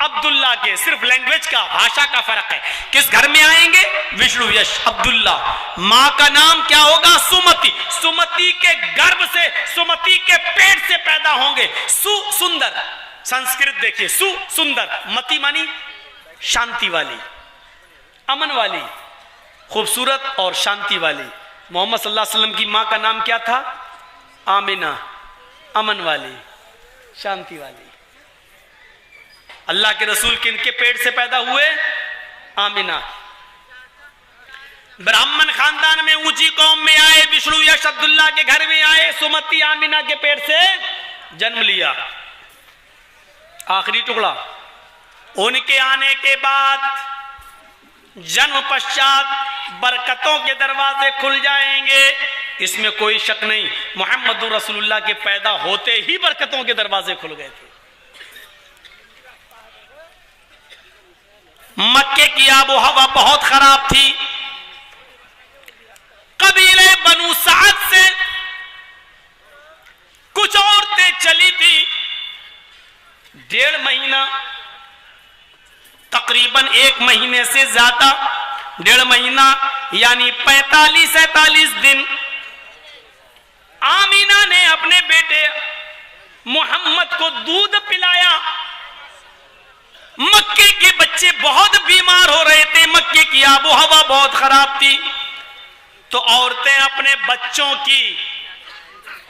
A: عبداللہ کے، صرف لینگویج کا، بھاشا کا فرق ہے. کس گھر میں آئیں گے؟ وشنو یش، عبداللہ. ماں کا نام کیا ہوگا؟ سمتی. سمتی کے گرب سے، سمتی کے پیٹ سے پیدا ہوں گے. سندر، سنسکرت دیکھیے، سندر، متی مانی شانتی والی، امن والی، خوبصورت اور شانتی والی. محمد صلی اللہ علیہ وسلم کی ماں کا نام کیا تھا؟ آمنہ، امن والی، شانتی والی. اللہ کے رسول کن کے پیٹ سے پیدا ہوئے؟ آمنہ. برہمن خاندان میں، اونچی قوم میں آئے، وشنو یش عبداللہ کے گھر میں آئے، سمتی آمنہ کے پیٹ سے جنم لیا. آخری ٹکڑا، ان کے آنے کے بعد جنم پشچات برکتوں کے دروازے کھل جائیں گے. اس میں کوئی شک نہیں، محمد رسول اللہ کے پیدا ہوتے ہی برکتوں کے دروازے کھل گئے تھے. مکے کی آب و ہوا بہت خراب تھی. قبیلے بنو سعد سے کچھ عورتیں چلی تھی. 1.5 مہینہ، تقریباً 1 مہینے سے زیادہ، 1.5 مہینہ یعنی 45-47 دن آمینہ نے اپنے بیٹے محمد کو دودھ پلایا. مکے کے بچے بہت بیمار ہو رہے تھے، مکے کی آب و ہوا بہت خراب تھی. تو عورتیں اپنے بچوں کی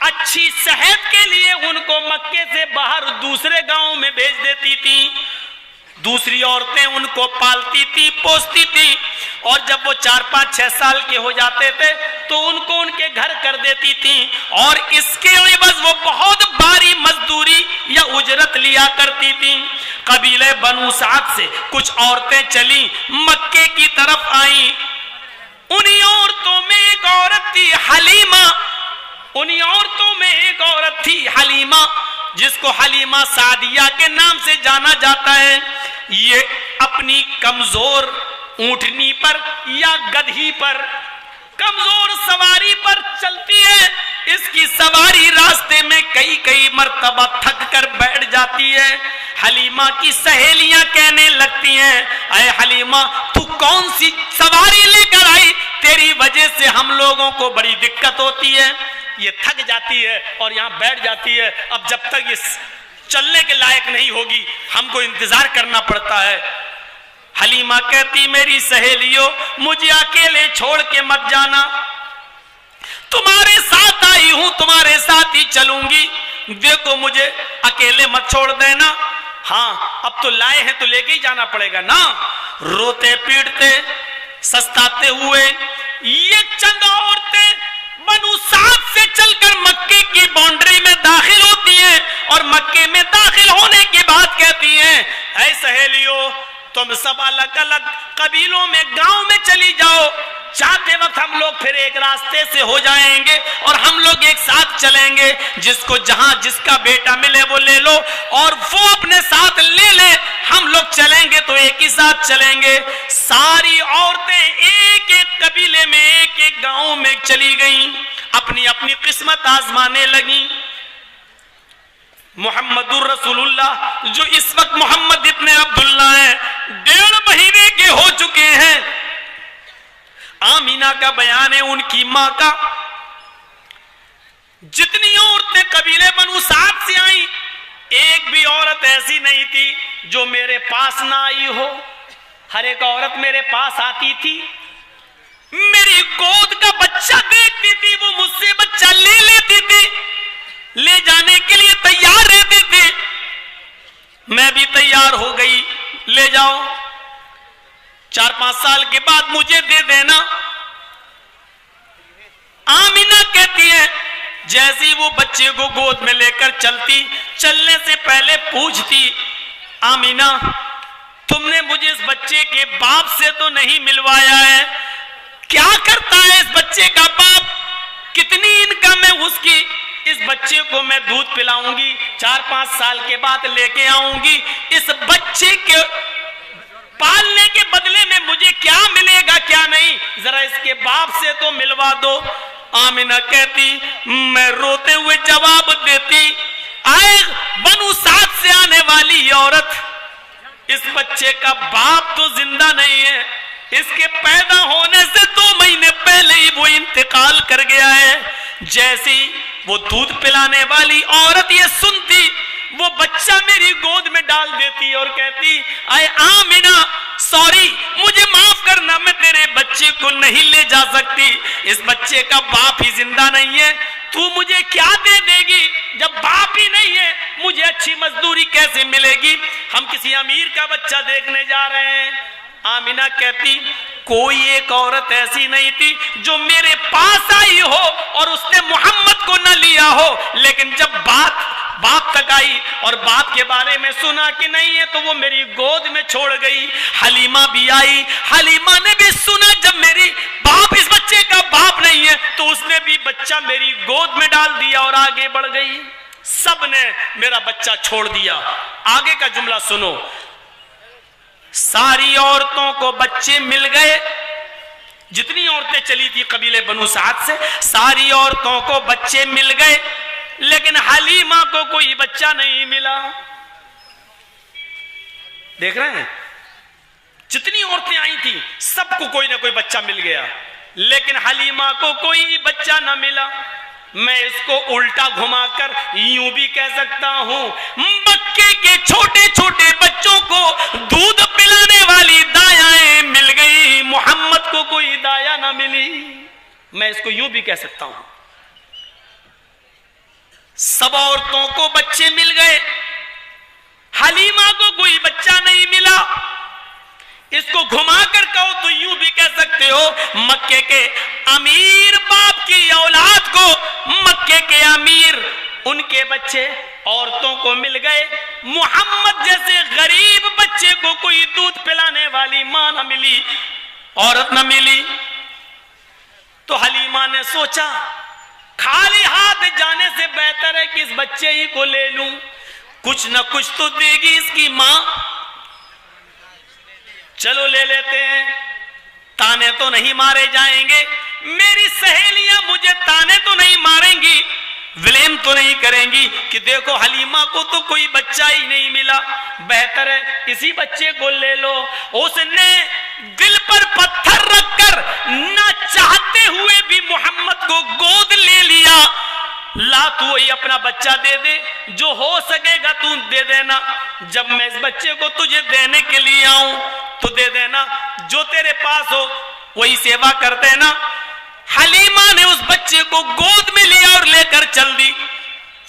A: اچھی صحت کے لیے ان کو مکے سے باہر دوسرے گاؤں میں بھیج دیتی تھی. دوسری عورتیں ان کو پالتی تھی، پوستی تھی، اور جب وہ 4-5-6 سال کے ہو جاتے تھے تو ان کو ان کے گھر کر دیتی تھی، اور اس کے عوض وہ بہت باری مزدوری یا اجرت لیا کرتی تھی. قبیلے بنو سعد سے کچھ عورتیں چلیں، مکے کی طرف آئیں. انہی عورتوں میں ایک عورت تھی حلیمہ. انہی عورتوں میں ایک عورت تھی حلیمہ، جس کو حلیمہ سعدیہ کے نام سے جانا جاتا ہے. یہ اپنی کمزور اونٹنی پر یا گدھی پر، کمزور سواری پر چلتی ہے. اس کی سواری راستے میں کئی مرتبہ تھک کر بیٹھ جاتی ہے. حلیمہ کی سہیلیاں کہنے لگتی ہیں، اے حلیمہ تو کون سی سواری لے کر آئی؟ تیری وجہ سے ہم لوگوں کو بڑی دقت ہوتی ہے. یہ تھک جاتی ہے اور یہاں بیٹھ جاتی ہے. اب جب تک یہ چلنے کے لائق نہیں ہوگی ہم کو انتظار کرنا پڑتا ہے. حلیمہ کہتی، میری سہیلیوں مجھے اکیلے چھوڑ کے مت جانا، تمہارے ساتھ آئی ہوں، تمہارے ساتھ ہی چلوں گی، دیکھو مجھے اکیلے مت چھوڑ دینا. ہاں اب تو لائے ہیں تو لے کے ہی جانا پڑے گا نا. روتے پیٹتے سستاتے ہوئے یہ چند عورتیں بنو سعد سے چل کر مکے کی باؤنڈری میں داخل ہوتی ہیں، اور مکے میں داخل ہونے کے بعد کہتی ہیں، اے سہیلیوں تم سب الگ الگ قبیلوں میں، گاؤں میں چلی جاؤ، چاہتے وقت ہم لوگ پھر ایک راستے سے ہو جائیں گے اور ہم لوگ ایک ساتھ چلیں گے. جس کو جہاں جس کا بیٹا ملے وہ لے لو اور وہ اپنے ساتھ لے لے، ہم لوگ چلیں گے تو ایک ہی ساتھ چلیں گے. ساری عورتیں ایک ایک قبیلے میں، ایک ایک گاؤں میں چلی گئیں، اپنی اپنی قسمت آزمانے لگیں. محمد الرسول اللہ جو اس وقت محمد ابن عبداللہ ہیں، 1.5 مہینے کے ہو چکے ہیں. آمینہ کا بیان ہے ان کی ماں کا. جتنی عورتیں قبیلے بنو سعد سے آئیں، ایک بھی عورت ایسی نہیں تھی جو میرے پاس نہ آئی ہو. ہر ایک عورت میرے پاس آتی تھی، میری گود کا بچہ دیکھتی تھی، وہ مجھ سے بچہ لے لیتی تھی، لے جانے کے لیے تیار رہتی تھی. میں بھی تیار ہو گئی، لے جاؤ، 4-5 سال کے بعد مجھے دے دینا. آمینہ کہتی ہے جیسی وہ بچے کو گود میں لے کر چلتی، چلنے سے پہلے پوچھتی، آمینہ تم نے مجھے اس بچے کے باپ سے تو نہیں ملوایا ہے، کیا کرتا ہے اس بچے کا باپ، کتنی انکم ہے اس کی؟ اس بچے کو میں دودھ پلاؤں گی، 4-5 سال کے بعد لے کے آؤں گی، اس بچے کے پالنے کے بدلے میں مجھے کیا ملے گا کیا نہیں، ذرا اس کے باپ سے تو ملوا دو. آمینہ کہتی، میں روتے ہوئے جواب دیتی، آئے بنو سعد سے آنے والی عورت اس بچے کا باپ تو زندہ نہیں ہے, اس کے پیدا ہونے سے 2 مہینے پہلے ہی وہ انتقال کر گیا ہے. جیسی وہ دودھ پلانے والی عورت یہ سنتی, وہ بچہ میری گود میں ڈال دیتی اور کہتی اے آمینہ سوری مجھے معاف کرنا, میں تیرے بچے کو نہیں لے جا سکتی, اس بچے کا باپ ہی زندہ نہیں ہے, تو مجھے کیا دے دے گی؟ جب باپ ہی نہیں ہے مجھے اچھی مزدوری کیسے ملے گی؟ ہم کسی امیر کا بچہ دیکھنے جا رہے ہیں. آمینہ کہتی کوئی ایک عورت ایسی نہیں تھی جو میرے پاس آئی ہو اور اس نے محمد کو نہ لیا ہو, لیکن جب بات باپ تک آئی اور باپ کے بارے میں سنا کہ نہیں ہے تو وہ میری گود میں چھوڑ گئی. حلیمہ بھی آئی, حلیمہ نے بھی سنا جب میری باپ اس بچے کا باپ نہیں ہے تو اس نے بھی بچہ میری گود میں ڈال دیا اور آگے بڑھ گئی. سب نے میرا بچہ چھوڑ دیا. آگے کا جملہ سنو, ساری عورتوں کو بچے مل گئے, جتنی عورتیں چلی تھی قبیلے بنو سعد سے ساری عورتوں کو بچے مل گئے, لیکن حلیمہ کو کوئی بچہ نہیں ملا. دیکھ رہے ہیں جتنی عورتیں آئی تھی سب کو کوئی نہ کوئی بچہ مل گیا, لیکن حلیمہ کو کوئی بچہ نہ ملا. میں اس کو الٹا گھما کر یوں بھی کہہ سکتا ہوں, مکے کے چھوٹے چھوٹے بچوں کو دودھ پلانے والی دایائیں مل گئی, محمد کو کوئی دایا نہ ملی. میں اس کو یوں بھی کہہ سکتا ہوں, سب عورتوں کو بچے مل گئے, حلیمہ کو کوئی بچہ نہیں ملا. اس کو گھما کر کہو تو یوں بھی کہہ سکتے ہو, مکے کے امیر باپ کی اولاد کو مکے کے امیر ان کے بچے عورتوں کو مل گئے, محمد جیسے غریب بچے کو کوئی دودھ پلانے والی ماں نہ ملی, عورت نہ ملی. تو حلیمہ نے سوچا خالی ہاتھ جانے سے بہتر ہے کہ اس بچے ہی کو لے لوں, کچھ نہ کچھ تو دے گی اس کی ماں, چلو لے لیتے ہیں, تانے تو نہیں مارے جائیں گے, میری سہیلیاں مجھے تانے تو نہیں ماریں گی, ولیم تو نہیں کریں گی کہ دیکھو حلیمہ کو تو کوئی بچہ ہی نہیں ملا, بہتر ہے اسی بچے کو لے لو. اس نے دل پر پتھر رکھ کر نہ چاہتے ہوئے بھی محمد کو گود لے لیا. لا تو وہی اپنا بچہ دے دے, جو ہو سکے گا تو دے دینا, جب میں اس بچے کو تجھے دینے کے لیے آؤں تو دے دینا, جو تیرے پاس ہو وہی سیوا کر دینا. حلیمہ نے اس بچے کو گود میں لیا اور لے کر چل دی.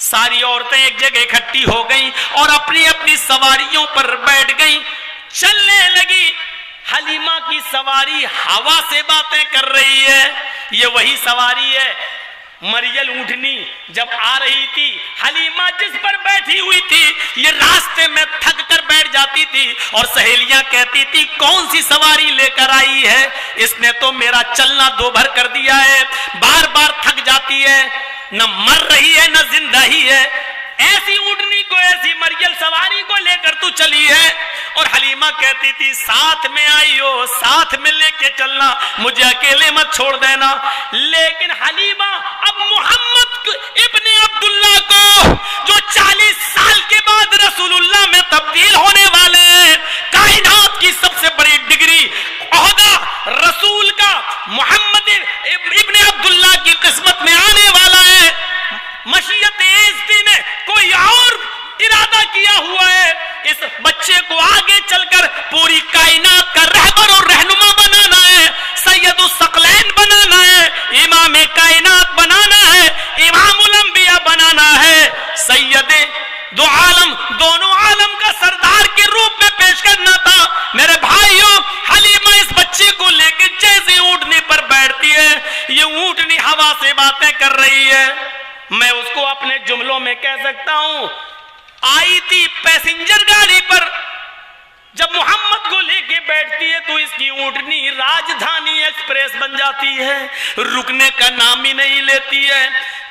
A: ساری عورتیں ایک جگہ اکٹھی ہو گئیں اور اپنی اپنی سواریوں پر بیٹھ گئیں, چلنے لگی. حلیمہ کی سواری ہوا سے باتیں کر رہی ہے, یہ وہی سواری ہے مریل اونٹنی جب آ رہی تھی, حلیمہ جس پر بیٹھی ہوئی تھی یہ راستے میں تھک کر بیٹھ جاتی تھی اور سہیلیاں کہتی تھی کون سی سواری لے کر آئی ہے, اس نے تو میرا چلنا دو بھر کر دیا ہے, بار بار تھک جاتی ہے, نہ مر رہی ہے نہ زندہ ہی ہے, ایسی اونٹنی کو ایسی مریل سواری کو لے کر تو چلی ہے. اور حلیمہ کہتی تھی ساتھ میں آئی ہو ساتھ میں لے کے چلنا, مجھے اکیلے مت چھوڑ دینا. لیکن حلیمہ اب محمد ابن عبداللہ کو جو 40 سال کے بعد رسول اللہ میں تبدیل ہونے والے ہیں, کائنات کی سب سے بڑی ڈگری عہدہ رسول کا محمد ابن عبداللہ کی قسمت میں آنے والا ہے. مشیت عزتی نے کوئی اور ارادہ کیا ہوا ہے, اس بچے کو آگے چل کر پوری کائنات کا رہبر اور رہنما بنانا ہے, سید الثقلین بنانا ہے, امام کائنات بنانا ہے, امام الانبیاء بنانا ہے, سید دو عالم دونوں عالم کا سردار کے روپ میں پیش کرنا تھا. میرے بھائیوں, حلیمہ اس بچے کو لے کے جیسے اونٹنی پر بیٹھتی ہے, یہ اونٹنی ہوا سے باتیں کر رہی ہے. میں اس کو اپنے جملوں میں کہہ سکتا ہوں, آئی تھی پیسنجر گاڑی پر, جب محمد کو لے کے بیٹھتی ہے تو اس کی اونٹنی راجدھانی ایکسپریس بن جاتی ہے, رکنے کا نام ہی نہیں لیتی ہے.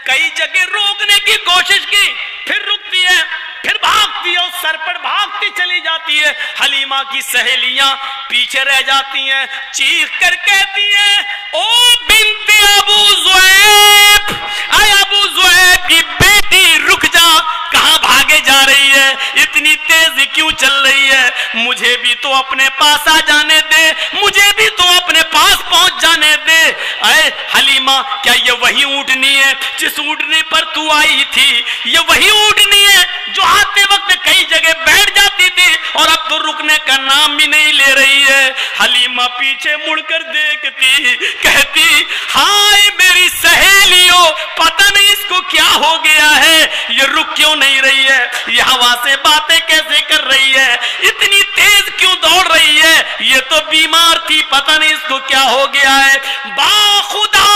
A: کئی جگہ روکنے کی کوشش کی, پھر رکتی ہے, پھر بھاگتی ہے, اور سر پر بھاگتی چلی جاتی ہے. حلیمہ کی سہیلیاں پیچھے رہ جاتی ہیں, چیخ کر کہتی ہیں او بنت ابو زہیب, اے ابو زہیب کی بیٹی رک جا, کہاں بھاگے آگے جا رہی ہے, اتنی تیز کیوں چل رہی ہے؟ مجھے بھی تو اپنے پاس آ جانے دے, مجھے بھی تو اپنے پاس پہنچ جانے دے. اے حلیمہ, کیا یہ وہی اونٹنی ہے جس اونٹنی پر تو آئی تھی؟ یہ وہی اونٹنی ہے جو آتے وقت کئی جگہ بیٹھ جاتی تھی اور اب تو رکنے کا نام بھی نہیں لے رہی ہے. حلیمہ پیچھے مڑ کر دیکھتی, کہتی ہائے میری سہیلیوں, پتہ نہیں اس کو کیا ہو گیا ہے, یہ رک کیوں نہیں رہی ہے, یہ ہوا سے باتیں کیسے کر رہی ہے, اتنی تیز کیوں دوڑ رہی ہے, یہ تو بیمار تھی, پتہ نہیں اس کو کیا ہو گیا ہے. باخدا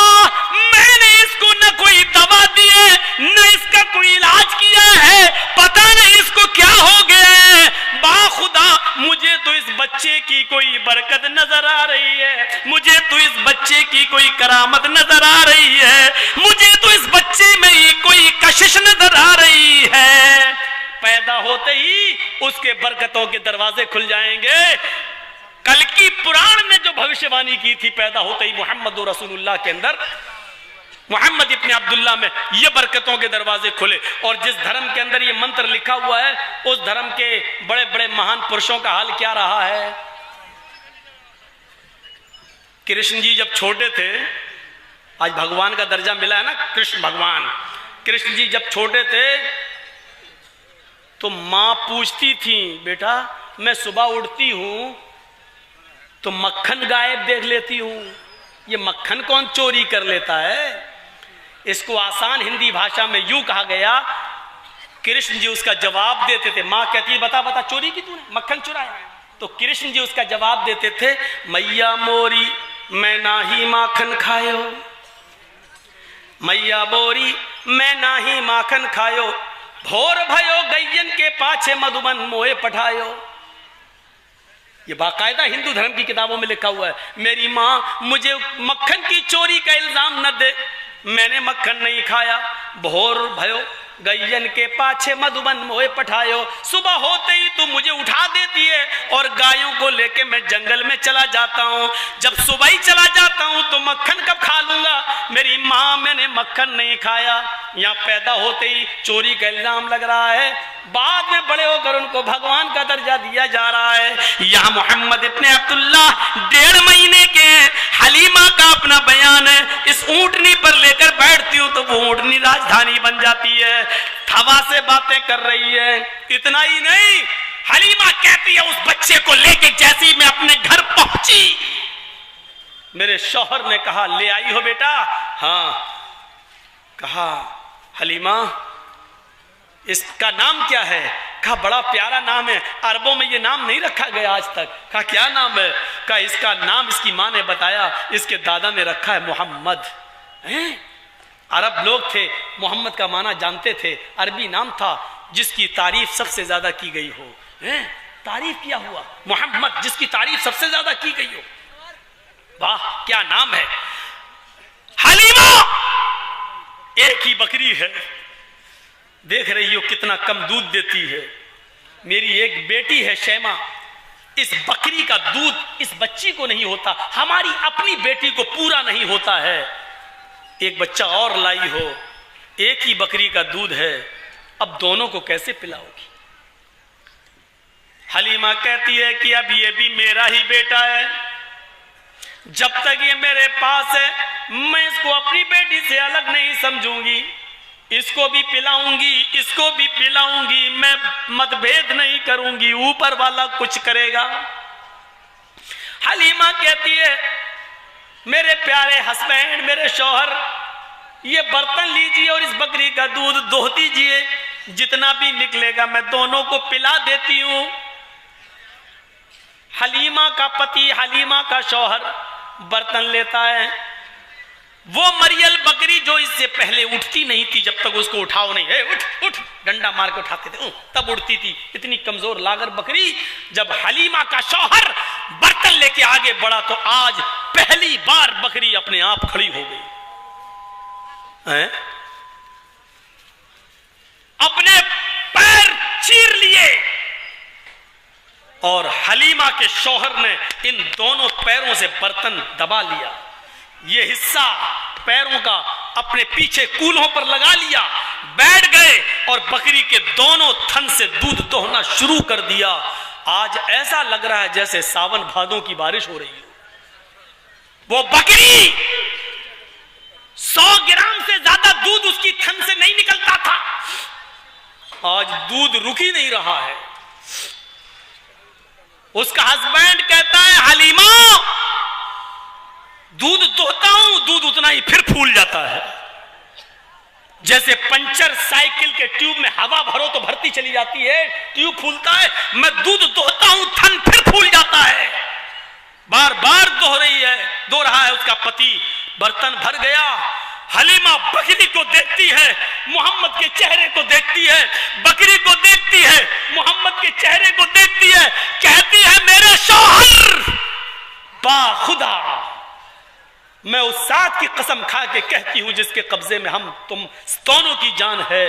A: میں نے اس کو نہ کوئی دوا دی ہے نہ اس کا کوئی علاج کیا ہے, پتہ نہیں اس کو کیا ہو گیا ہے. باخدا مجھے تو اس بچے کی کوئی برکت نظر آ رہی ہے, مجھے تو اس بچے کی کوئی کرامت نظر آ رہی ہے, مجھے تو اس بچے میں ہی کوئی کشش نظر آ رہی ہے. پیدا ہوتے ہی اس کے برکتوں کے دروازے کھل جائیں گے. کل کی پران نے جو بھوشیوانی کی تھی, پیدا ہوتے ہی محمد رسول اللہ کے اندر, محمد ابن عبداللہ میں یہ برکتوں کے دروازے کھلے. اور جس دھرم کے اندر یہ منتر لکھا ہوا ہے, اس دھرم کے بڑے بڑے مہان پرشوں کا حال کیا رہا ہے. کرشن جی جب چھوٹے تھے, آج بھگوان کا درجہ ملا ہے نا کرشن بھگوان, کرشن جی جب چھوٹے تھے تو ماں پوچھتی تھی, بیٹا میں صبح اٹھتی ہوں تو مکھن غائب دیکھ لیتی ہوں, یہ مکھن کون چوری کر لیتا ہے؟ اس کو آسان ہندی بھاشا میں یوں کہا گیا, کرشن جی اس کا جواب دیتے تھے, ماں کہتی ہے بتا بتا چوری کی تو نے, مکھن چرایا, تو کرشن جی اس کا جواب دیتے تھے, میاں موری میں نہ ہی ماکھن کھایو, میاں بوری میں نہ ہی ماکھن کھایو, بھور بھیو گئین کے پاچھے مدھوبن موئے پٹھایو. یہ باقاعدہ ہندو دھرم کی کتابوں میں لکھا ہوا ہے. میری ماں مجھے مکھن کی چوری کا الزام نہ دے, میں نے مکھن نہیں کھایا. بھور بھیو گئین کے پاچھے مدھوبن موئے پٹھایو, صبح ہوتے ہی تو مجھے اٹھا دیتی ہے اور گایوں کو لے کے میں جنگل میں چلا جاتا ہوں. جب صبح ہی چلا جاتا ہوں تو مکھن کب کھا لوں گا؟ میری ماں میں نے مکھن نہیں کھایا. یہاں پیدا ہوتے ہی چوری کا الزام لگ رہا ہے, بعد میں بڑے ہو کر ان کو بھگوان کا درجہ دیا جا رہا ہے. یہاں محمد ابن عبداللہ 1.5 مہینے کے ہیں. حلیمہ کا اپنا بیان ہے, اس اونٹنی پر لے کر بیٹھتی ہوں تو وہ اونٹنی راجدھانی بن جاتی ہے, ہوا سے باتیں کر رہی ہے. اتنا ہی نہیں, حلیمہ کہتی ہے اس بچے کو لے کے جیسی میں اپنے گھر پہنچی, میرے شوہر نے کہا لے آئی ہو بیٹا؟ ہاں. کہا حلیمہ اس کا نام کیا ہے؟ کہا بڑا پیارا نام ہے, عربوں میں یہ نام نہیں رکھا گیا آج تک. کہا کیا نام ہے؟ کہا اس کا نام اس کی ماں نے بتایا, اس کے دادا نے رکھا ہے محمد. عرب لوگ تھے, محمد کا معنی جانتے تھے, عربی نام تھا جس کی تعریف سب سے زیادہ کی گئی ہو. تعریف کیا ہوا محمد, جس کی تعریف سب سے زیادہ کی گئی ہو. واہ کیا نام ہے. حلیمہ ایک ہی بکری ہے, دیکھ رہی ہو کتنا کم دودھ دیتی ہے. میری ایک بیٹی ہے شیما, اس بکری کا دودھ اس بچی کو نہیں ہوتا, ہماری اپنی بیٹی کو پورا نہیں ہوتا ہے. ایک بچہ اور لائی ہو, ایک ہی بکری کا دودھ ہے, اب دونوں کو کیسے پلاؤ گی؟ حلیمہ کہتی ہے کہ اب یہ بھی میرا ہی بیٹا ہے, جب تک یہ میرے پاس ہے میں اس کو اپنی بیٹی سے الگ نہیں سمجھوں گی, اس کو بھی پلاؤں گی, اس کو بھی پلاؤں گی, میں متبھید نہیں کروں گی, اوپر والا کچھ کرے گا. حلیمہ کہتی ہے میرے پیارے ہسبینڈ, میرے شوہر, یہ برتن لیجئے اور اس بکری کا دودھ دوہ دیجئے, جتنا بھی نکلے گا میں دونوں کو پلا دیتی ہوں. حلیمہ کا پتی, حلیمہ کا شوہر برتن لیتا ہے, وہ مریل بکری جو اس سے پہلے اٹھتی نہیں تھی جب تک اس کو اٹھاؤ نہیں, اٹھ اٹھ ڈنڈا مار کے اٹھاتے تھے تب اٹھتی تھی, اتنی کمزور لاغر بکری. جب حلیمہ کا شوہر برتن لے کے آگے بڑھا تو آج پہلی بار بکری اپنے آپ کھڑی ہو گئی, اپنے پیر چیر لیے, اور حلیمہ کے شوہر نے ان دونوں پیروں سے برتن دبا لیا, یہ حصہ پیروں کا اپنے پیچھے کولہوں پر لگا لیا, بیٹھ گئے اور بکری کے دونوں تھن سے دودھ دوہنا شروع کر دیا. آج ایسا لگ رہا ہے جیسے ساون بھادوں کی بارش ہو رہی ہے. وہ بکری 100 گرام سے زیادہ دودھ اس کی تھن سے نہیں نکلتا تھا, آج دودھ رک ہی نہیں رہا ہے. اس کا ہسبینڈ کہتا ہے حلیمہ دودھ دوہتا ہوں, دودھ اتنا ہی پھر پھول جاتا ہے. جیسے پنچر سائیکل کے ٹیوب میں ہوا بھرو تو بھرتی چلی جاتی ہے, ٹیوب پھولتا ہے, میں دودھ دوہتا ہوں تھن پھر پھول جاتا ہے. بار بار دو رہا ہے اس کا پتی. برتن بھر گیا. حلیمہ بکری کو دیکھتی ہے, محمد کے چہرے کو دیکھتی ہے, بکری کو دیکھتی ہے, محمد کے چہرے کو دیکھتی ہے, کہتی ہے میرے شوہر با خدا میں اس ذات کی قسم کھا کے کہتی ہوں جس کے قبضے میں ہم تم دونوں کی جان ہے,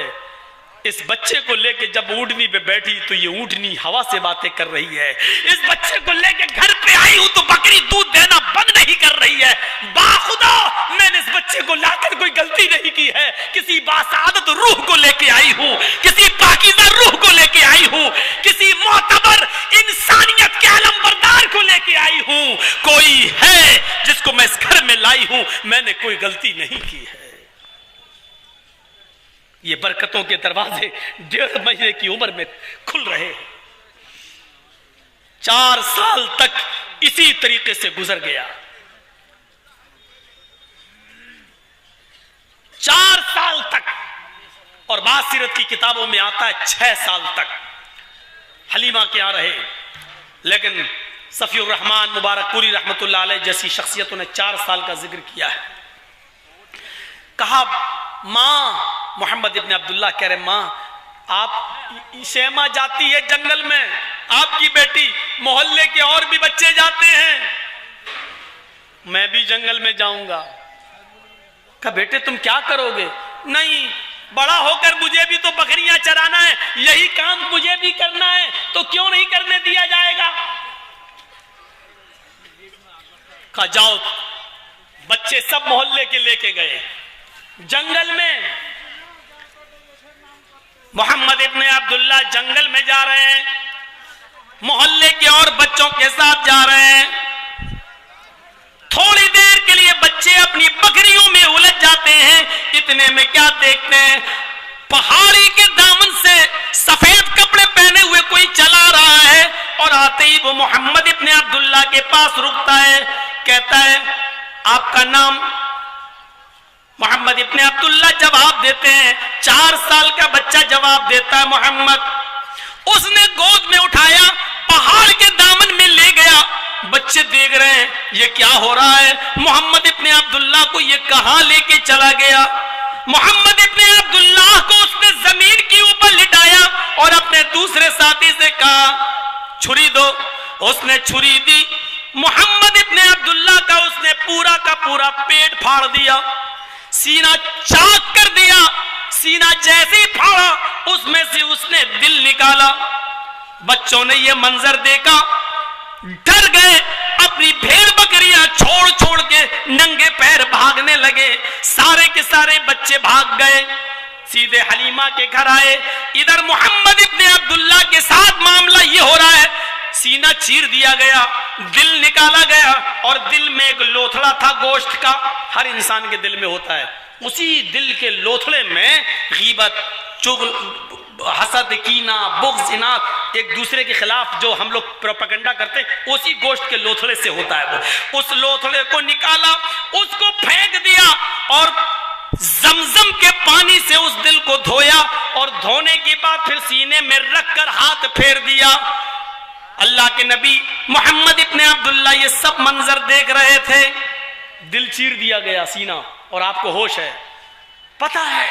A: اس بچے کو لے کے جب اونٹنی پہ بیٹھی تو یہ اونٹنی ہوا سے باتیں کر رہی ہے. اس بچے کو لے کے گھر پہ آئی ہوں تو بکری دودھ دینا بند نہیں کر رہی ہے. باخدا میں نے اس بچے کو لا کر کوئی غلطی نہیں کی ہے, کسی باسعادت روح کو لے کے آئی ہوں, کسی پاکیزہ روح کو لے کے آئی ہوں, کسی معتبر انسانیت کے علم بردار کو لے کے آئی ہوں. کوئی ہے جس کو میں اس گھر میں لائی ہوں, میں نے کوئی غلطی نہیں کی ہے. یہ برکتوں کے دروازے 1.5 مہینے کی عمر میں کھل رہے ہیں. 4 سال تک اسی طریقے سے گزر گیا. 4 سال تک, اور بعض سیرت کی کتابوں میں آتا ہے 6 سال تک حلیمہ کیا رہے. لیکن صفی الرحمن مبارک پوری رحمت اللہ علیہ جیسی شخصیتوں نے 4 سال کا ذکر کیا ہے. کہا ماں, محمد ابن عبداللہ کہہ رہے ماں آپ, شیما جاتی ہے جنگل میں, آپ کی بیٹی, محلے کے اور بھی بچے جاتے ہیں, میں بھی جنگل میں جاؤں گا. کہا بیٹے تم کیا کرو گے؟ نہیں, بڑا ہو کر مجھے بھی تو بکریاں چرانا ہے, یہی کام مجھے بھی کرنا ہے, تو کیوں نہیں کرنے دیا جائے گا؟ کہا جاؤ. بچے سب محلے کے لے کے گئے جنگل میں. محمد ابن عبداللہ جنگل میں جا رہے ہیں, محلے کے اور بچوں کے ساتھ جا رہے ہیں. تھوڑی دیر کے لیے بچے اپنی بکریوں میں الجھ جاتے ہیں. اتنے میں کیا دیکھتے ہیں, پہاڑی کے دامن سے سفید کپڑے پہنے ہوئے کوئی چلا رہا ہے, اور آتے ہی وہ محمد ابن عبداللہ کے پاس رکتا ہے. کہتا ہے آپ کا نام؟ محمد ابن عبداللہ جواب دیتے ہیں. 4 سال کا بچہ جواب دیتا ہے محمد. اس نے گود میں اٹھایا, پہاڑ کے دامن میں لے گیا. بچے دیکھ رہے ہیں یہ کیا ہو رہا ہے, محمد ابن عبداللہ کو یہ کہاں لے کے چلا گیا. محمد ابن عبداللہ کو اس نے زمین کی اوپر لٹایا اور اپنے دوسرے ساتھی سے کہا چھری دو. اس نے چھری دی. محمد ابن عبداللہ کا اس نے پورا کا پورا پیٹ پھاڑ دیا, سینہ چاک کر دیا. سینہ جیسے ہی پھاڑا اس میں سے اس نے دل نکالا. بچوں نے یہ منظر دیکھا, ڈر گئے, اپنی بھیڑ بکریاں چھوڑ چھوڑ کے ننگے پیر بھاگنے لگے. سارے کے سارے بچے بھاگ گئے, سیدھے حلیمہ کے گھر آئے. ادھر محمد ابن عبداللہ کے ساتھ معاملہ یہ ہو رہا ہے, سینہ چیر دیا گیا, دل نکالا گیا, اور دل میں ایک لوتھڑا تھا گوشت کا, ہر انسان کے دل میں ہوتا ہے. اسی دل کے لوتھڑے میں غیبت, چغل, حسد, کینہ, بغض, اناد, ایک دوسرے کے خلاف جو ہم لوگ پروپیگنڈا کرتے ہیں, اسی گوشت کے لوتھڑے سے ہوتا ہے. وہ اس لوتھڑے کو نکالا, اس کو پھینک دیا, اور زمزم کے پانی سے اس دل کو دھویا, اور دھونے کے بعد پھر سینے میں رکھ کر ہاتھ پھیر دیا. اللہ کے نبی محمد ابن عبداللہ یہ سب منظر دیکھ رہے تھے. دل چیر دیا گیا سینہ, اور آپ کو ہوش ہے, پتہ ہے,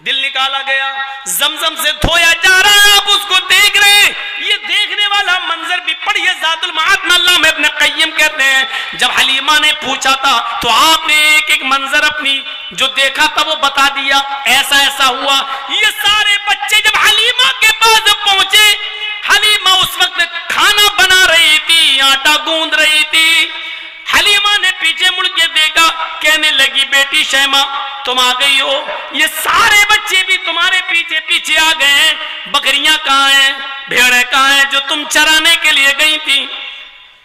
A: دل نکالا گیا, زمزم سے دھویا جا رہا ہے. آپ اس کو دیکھ رہے ہیں. یہ دیکھنے والا منظر بھی پڑھیے ذات المعاد میں علامہ ابن قیم کہتے ہیں جب حلیمہ نے پوچھا تھا تو آپ نے ایک ایک منظر اپنی جو دیکھا تھا وہ بتا دیا, ایسا ایسا ہوا. یہ سارے بچے جب حلیمہ کے پاس پہنچے, حلیمہ اس وقت کھانا بنا رہی تھی, آٹا گوندھ رہی تھی. حلیمہ نے پیچھے مڑ کے دیکھا, کہنے لگی بیٹی شیما تم آ گئی ہو, یہ سارے بچے بھی تمہارے پیچھے پیچھے آ گئے ہیں, بکریاں کہاں ہیں, بھیڑیں کہاں ہیں جو تم چرانے کے لیے گئی تھی؟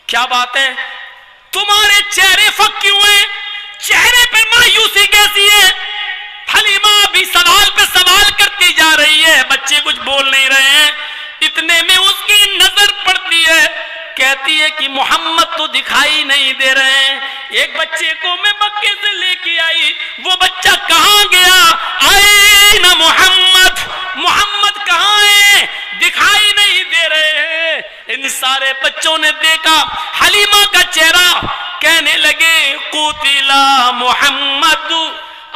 A: کیا بات ہے, تمہارے چہرے فک کیوں ہیں, چہرے پہ مایوسی کیسی ہے؟ حلیمہ بھی سوال پہ سوال کرتی جا رہی ہے, بچے کچھ بول نہیں رہے ہیں. اتنے میں اس کی نظر پڑتی ہے, کہتی ہے کہ محمد تو دکھائی نہیں دے رہے ہیں. ایک بچے کو میں مکے سے لے کے آئی, وہ بچہ کہاں گیا؟ آئین محمد, محمد کہاں ہے؟ دکھائی نہیں دے رہے ہیں. ان سارے بچوں نے دیکھا حلیمہ کا چہرہ, کہنے لگے قتلا محمد,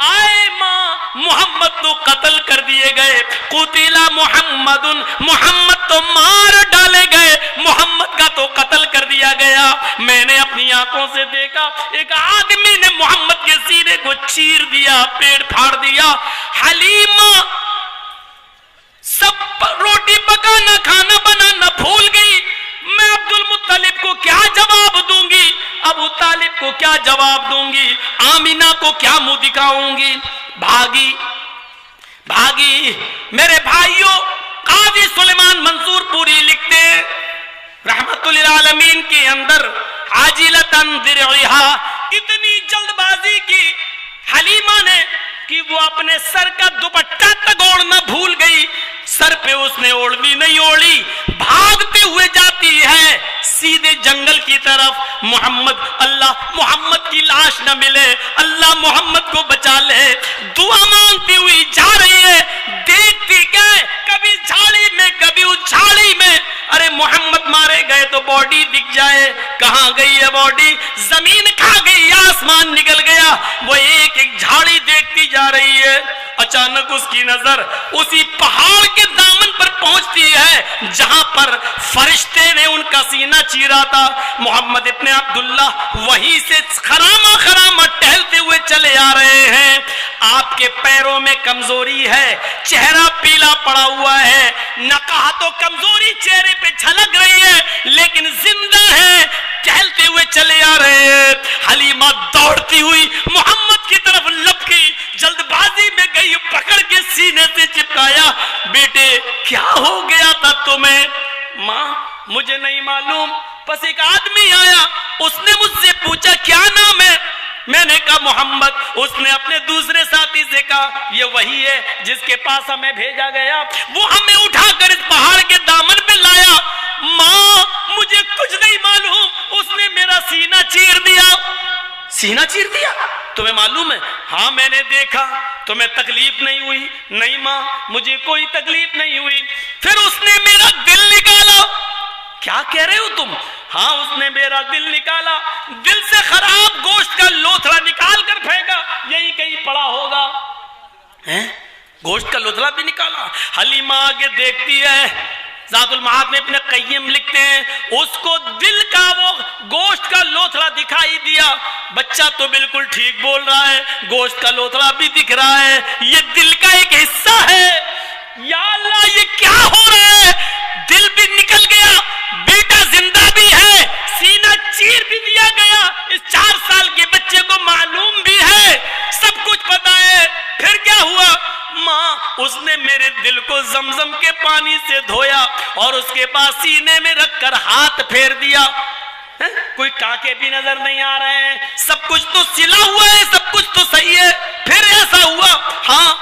A: آئے ماں محمد تو قتل کر دیے گئے, قتلا محمد, محمد تو مار ڈالے گئے, محمد کا تو قتل کر دیا گیا. میں نے اپنی آنکھوں سے دیکھا ایک آدمی نے محمد کے سینے کو چیر دیا, پیٹ پھاڑ دیا. حلیمہ سب روٹی پکانا کھانا بنانا بھول گئی. میں عبد المطلب کو کیا جواب دوں گی, ابو طالب کو کیا جواب دوں گی, آمینہ کو کیا منہ دکھاؤں گی؟ بھاگی بھاگی. میرے بھائیوں, قاضی سلیمان منصور پوری لکھتے ہیں رحمت للعالمین کے اندر, عاجلتاً درعہا, اتنی جلد بازی کی حلیمہ نے کہ وہ اپنے سر کا دوپٹہ تک اوڑھنا بھول گئی. سر پہ اس نے اوڑھنی نہیں اوڑھی, بھاگتے ہوئے جاتی ہے سیدھے جنگل کی طرف. محمد, اللہ محمد کی لاش نہ ملے, اللہ محمد کو بچا لے, دعا مانگتی ہوئی جا رہی ہے. دیکھتی کیا ہے, کبھی جھاڑی میں کبھی اس جھاڑی میں, ارے محمد مارے گئے تو باڈی دکھ جائے, کہاں گئی ہے باڈی؟ زمین کھا گئی, آسمان نکل گیا. وہ ایک ایک جھاڑی دیکھتی جا رہی ہے. اچانک اس کی نظر اسی پہاڑ کے دامن پر پہنچتی ہے جہاں پر فرشتے نے ان کا سینہ چیرا تھا. محمد ابن عبداللہ وہیں سے خرامہ خرامہ ٹہلتے ہوئے چلے آ رہے ہیں. آپ کے پیروں میں کمزوری ہے, چہرہ پیلا پڑا ہوا ہے, نقاہت و کمزوری چہرے پہ جھلک رہی ہے, لیکن زندہ ہے. ٹہلتے ہوئے چلے آ رہے ہیں. حلیمہ دوڑتی ہوئی محمد کی طرف لپکی, جلد بازی میں گئی, پکڑ کے سینے سے چپکایا. بیٹے کیا ہو گیا تھا تمہیں؟ ماں مجھے نہیں معلوم, بس ایک آدمی آیا, اس نے مجھ سے پوچھا کیا نام ہے. میں نے کہا محمد. اس نے اپنے دوسرے ساتھی سے کہا یہ وہی ہے جس کے پاس ہمیں بھیجا گیا, وہ ہمیں اٹھا کر اس پہاڑ کے دامن پہ لایا. ماں مجھے کچھ نہیں معلوم, اس نے میرا سینہ چیر دیا. سینہ چیر دیا؟ تمہیں معلوم ہے؟ ہاں میں نے دیکھا. تمہیں تکلیف نہیں ہوئی؟ نہیں ماں مجھے کوئی تکلیف نہیں ہوئی. پھر اس نے میرا دل نکالا. کیا کہہ رہے ہو تم؟ ہاں اس نے میرا دل نکالا, دل سے خراب گوشت کا لوتھڑا نکال کر پھینکا, یہی کہیں پڑا ہوگا. گوشت کا لوتھڑا بھی نکالا. حلیمہ آگے دیکھتی ہے, ذات المعاد میں ابن قیم لکھتے ہیں اس کو دل کا وہ گوشت کا لوتھڑا دکھائی دیا. بچہ تو بالکل ٹھیک بول رہا ہے, گوشت کا لوتھڑا بھی دکھ رہا ہے, یہ دل کا ایک حصہ ہے. یا اللہ یہ کیا ہو رہا ہے؟ دل بھی نکل گیا, بیٹا زندہ بھی ہے, سینہ چیر بھی دیا گیا. اس 4 سال کے بچے کو معلوم بھی ہے, سب کچھ پتا ہے. پھر کیا ہوا؟ ماں اس نے میرے دل کو زمزم کے پانی سے دھویا اور اس کے بعد سینے میں رکھ کر ہاتھ پھیر دیا. کوئی ٹانکے بھی نظر نہیں آ رہے ہیں, سب کچھ تو سلا ہوا ہے, سب کچھ تو صحیح ہے. پھر ایسا ہوا؟ ہاں.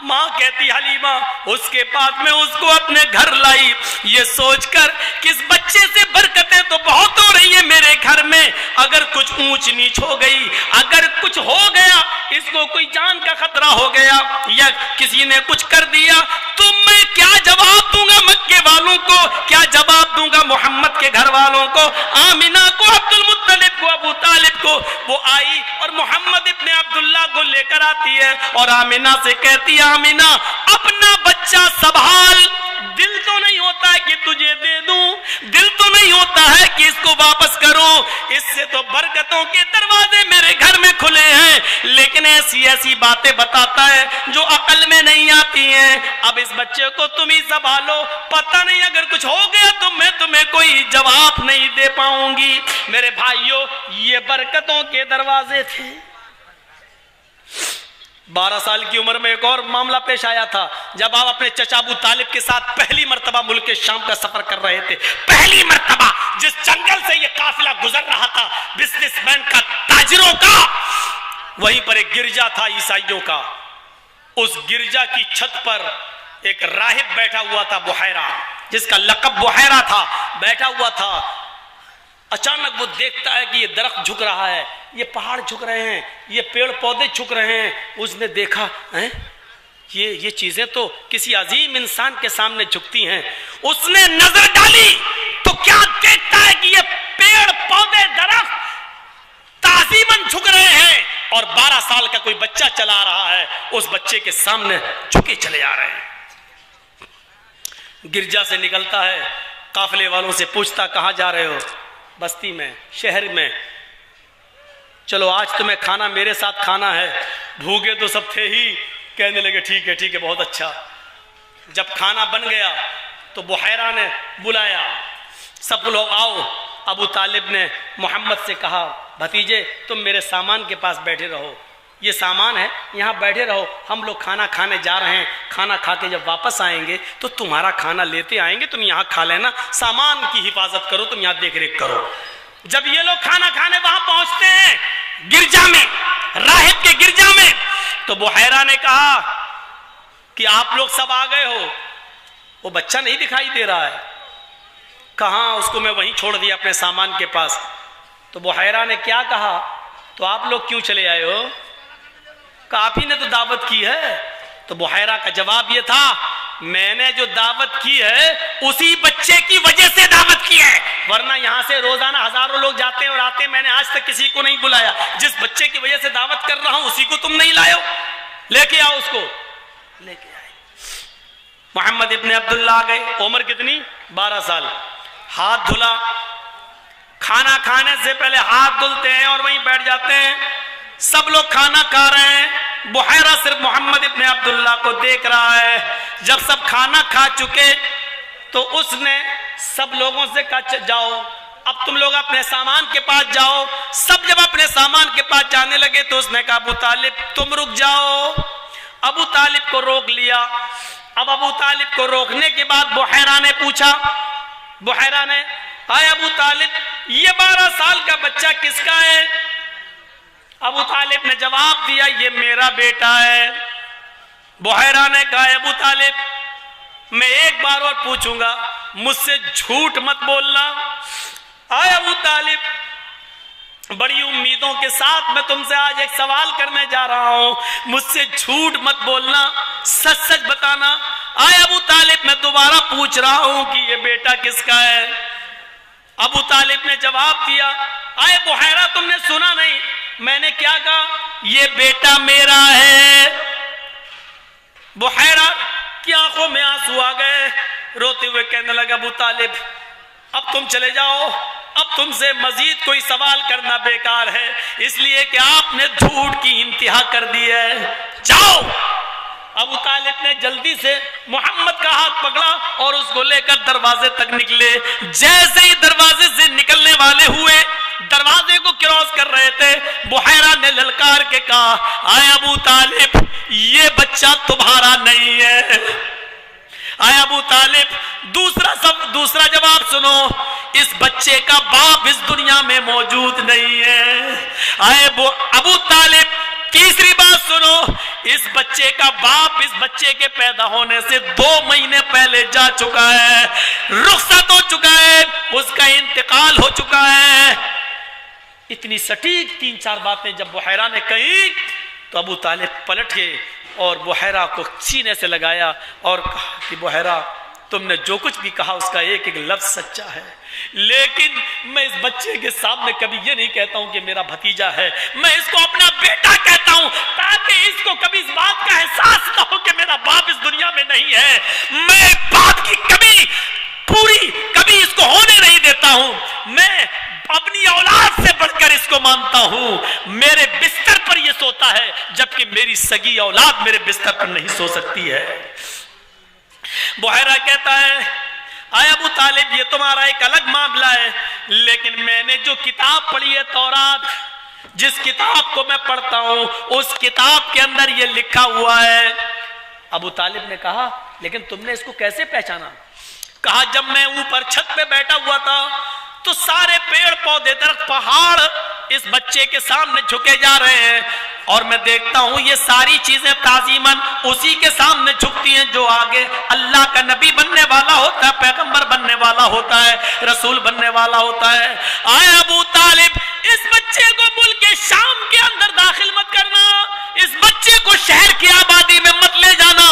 A: ماں کہتی حلیمہ اس کے بعد میں اس کو اپنے گھر لائی, یہ سوچ کر کہ اس بچے سے برکتیں تو بہت ہو رہی ہیں میرے گھر میں, اگر کچھ اونچ نیچ ہو گئی, اگر کچھ ہو گیا, اس کو کوئی جان کا خطرہ ہو گیا یا کسی نے کچھ کر دیا تو میں کیا جواب دوں گا مکے والوں کو, کیا جواب دوں گا محمد کے گھر والوں کو, آمینہ کو, عبد المطلب کو, ابو طالب کو. وہ آئی اور محمد ابن عبداللہ کو لے کر آتی ہے اور آمینہ سے کہتی ہے آمینہ اپنا بچہ سنبھال, دل تو نہیں ہوتا ہے کہ تجھے دے دوں، دل تو نہیں ہوتا ہے کہ اس کو واپس کروں، اس سے تو برکتوں کے دروازے میرے گھر میں کھلے ہیں، لیکن ایسی ایسی باتیں بتاتا ہے جو عقل میں نہیں آتی ہیں۔ اب اس بچے کو تم ہی سنبھالو، پتہ نہیں اگر کچھ ہو گیا تو میں تمہیں کوئی جواب نہیں دے پاؤں گی۔ میرے بھائیوں، یہ برکتوں کے دروازے تھے۔ 12 سال کی عمر میں ایک اور معاملہ پیش آیا تھا، جب آپ اپنے چچا ابو طالب کے ساتھ پہلی مرتبہ ملک شام کا سفر کر رہے تھے۔ پہلی مرتبہ جس جنگل سے یہ قافلہ گزر رہا تھا بزنس مین کا، تاجروں کا، وہیں پر ایک گرجا تھا عیسائیوں کا۔ اس گرجا کی چھت پر ایک راہب بیٹھا ہوا تھا، بحیرہ، جس کا لقب بحیرہ تھا، بیٹھا ہوا تھا۔ اچانک وہ دیکھتا ہے کہ یہ درخت جھک رہا ہے، یہ پہاڑ جھک رہے ہیں، یہ پیڑ پودے جھک رہے ہیں۔ اس نے دیکھا یہ چیزیں تو کسی عظیم انسان کے سامنے جھکتی ہیں۔ اس نے نظر ڈالی تو کیا دیکھتا ہے کہ یہ پیڑ پودے درخت تعظیماً جھک رہے ہیں، اور 12 سال کا کوئی بچہ چلا رہا ہے، اس بچے کے سامنے جھکے چلے آ رہے ہیں۔ گرجا سے نکلتا ہے، قافلے والوں سے پوچھتا کہاں جا رہے ہو؟ بستی میں، شہر میں۔ چلو آج تمہیں کھانا میرے ساتھ کھانا ہے، بھوکے تو سب تھے ہی۔ کہنے لگے ٹھیک ہے ٹھیک ہے، بہت اچھا۔ جب کھانا بن گیا تو بحیرہ نے بلایا، سب لوگ آؤ۔ ابو طالب نے محمد سے کہا بھتیجے تم میرے سامان کے پاس بیٹھے رہو، یہ سامان ہے یہاں بیٹھے رہو، ہم لوگ کھانا کھانے جا رہے ہیں، کھانا کھا کے جب واپس آئیں گے تو تمہارا کھانا لیتے آئیں گے، تم یہاں کھا لینا، سامان کی حفاظت کرو، تم یہاں دیکھ ریکھ کرو۔ جب یہ لوگ کھانا کھانے وہاں پہنچتے ہیں گرجا میں، راہب کے گرجا میں، تو بحیرہ نے کہا کہ آپ لوگ سب آ گئے ہو، وہ بچہ نہیں دکھائی دے رہا ہے، کہاں؟ اس کو میں وہیں چھوڑ دیا اپنے سامان کے پاس۔ تو بحیرہ نے کیا کہا؟ تو آپ لوگ کیوں چلے آئے ہو؟ کہا آپ ہی نے تو دعوت کی ہے۔ تو بحیرہ کا جواب یہ تھا میں نے جو دعوت کی ہے اسی بچے کی وجہ سے دعوت کی ہے، ورنہ یہاں سے روزانہ ہزاروں لوگ جاتے ہیں اور آتے ہیں، میں نے آج تک کسی کو نہیں بلایا۔ جس بچے کی وجہ سے دعوت کر رہا ہوں اسی کو تم نہیں لائے ہو، لے کے آؤ اس کو۔ لے کے آئے، محمد ابن عبداللہ آ گئے، عمر کتنی؟ 12 سال۔ ہاتھ دھلا، کھانا کھانے سے پہلے ہاتھ دھلتے ہیں اور وہیں بیٹھ جاتے ہیں۔ سب لوگ کھانا کھا رہے ہیں، بحیرہ صرف محمد ابن عبداللہ کو دیکھ رہا ہے۔ جب سب کھانا کھا چکے تو اس نے سب لوگوں سے کہا جاؤ اب تم لوگ اپنے سامان کے پاس جاؤ۔ سب جب اپنے سامان کے پاس جانے لگے تو اس نے کہا ابو طالب تم رک جاؤ۔ ابو طالب کو روک لیا۔ اب ابو طالب کو روکنے کے بعد بحیرہ نے پوچھا، بحیرہ نے آئے ابو طالب یہ 12 سال کا بچہ کس کا ہے؟ ابو طالب نے جواب دیا یہ میرا بیٹا ہے۔ بحیرہ نے کہا ابو طالب میں ایک بار اور پوچھوں گا، مجھ سے جھوٹ مت بولنا۔ آئے ابو طالب بڑی امیدوں کے ساتھ میں تم سے آج ایک سوال کرنے جا رہا ہوں، مجھ سے جھوٹ مت بولنا، سچ سچ بتانا۔ آئے ابو طالب میں دوبارہ پوچھ رہا ہوں کہ یہ بیٹا کس کا ہے؟ ابو طالب نے جواب دیا آئے بحیرہ تم نے سنا نہیں میں نے کیا کہا؟ یہ بیٹا میرا ہے۔ بحیرہ کی آنکھوں میں آنسو آ گئے، روتے ہوئے کہنے لگا ابو طالب اب تم چلے جاؤ، اب تم سے مزید کوئی سوال کرنا بیکار ہے، اس لیے کہ آپ نے جھوٹ کی انتہا کر دی ہے، جاؤ۔ ابو طالب نے جلدی سے محمد کا ہاتھ پکڑا اور اس کو لے کر دروازے تک نکلے۔ جیسے ہی دروازے سے نکلنے والے ہوئے، دروازے کو کراس کر رہے تھے، بحیرہ نے للکار کے کہا آئے ابو طالب یہ بچہ تمہارا نہیں ہے۔ آئے ابو طالب دوسرا جواب سنو، اس بچے کا باپ اس دنیا میں موجود نہیں ہے۔ آئے ابو طالب تیسری بات سنو، اس بچے کا باپ اس بچے کے پیدا ہونے سے 2 مہینے پہلے جا چکا ہے، رخصت ہو چکا ہے، اس کا انتقال ہو چکا ہے۔ اتنی سٹیک 3-4 باتیں جب بحیرہ نے کہی تو ابو طالب پلٹ گئے اور بحیرہ کو سینے سے لگایا اور کہا کہ بحیرہ تم نے جو کچھ بھی کہا اس کا ایک ایک لفظ سچا ہے، لیکن میں اس بچے کے سامنے کبھی یہ نہیں کہتا ہوں کہ میرا بھتیجا ہے، میں اس کو اپنا بیٹا کہتا ہوں، تاکہ اس کو کبھی اس بات کا احساس نہ ہو کہ میرا باپ اس دنیا میں نہیں ہے۔ میں باپ کی کبھی اس کو ہونے نہیں دیتا ہوں، میں اپنی اولاد سے بڑھ کر اس کو مانتا ہوں۔ میرے بستر پر یہ سوتا ہے، جبکہ میری سگی اولاد میرے بستر پر نہیں سو سکتی ہے۔ بحیرہ کہتا ہے اے ابو طالب، یہ تمہارا ایک الگ معاملہ ہے، لیکن میں نے جو کتاب پڑھی ہے تورات، جس کتاب کو میں پڑھتا ہوں اس کتاب کے اندر یہ لکھا ہوا ہے۔ ابو طالب نے کہا لیکن تم نے اس کو کیسے پہچانا؟ کہا جب میں اوپر چھت پہ بیٹھا ہوا تھا تو سارے پیڑ پودے درخت پہاڑ اس بچے کے سامنے جھکے جا رہے ہیں، اور میں دیکھتا ہوں یہ ساری چیزیں تعظیماً اسی کے سامنے جھکتی ہیں جو آگے اللہ کا نبی بننے والا ہوتا ہے، پیغمبر بننے والا ہوتا ہے، رسول بننے والا ہوتا ہے۔ آئے ابو طالب، اس بچے کو ملک شام کے اندر داخل مت کرنا، اس بچے کو شہر کی آبادی میں مت لے جانا،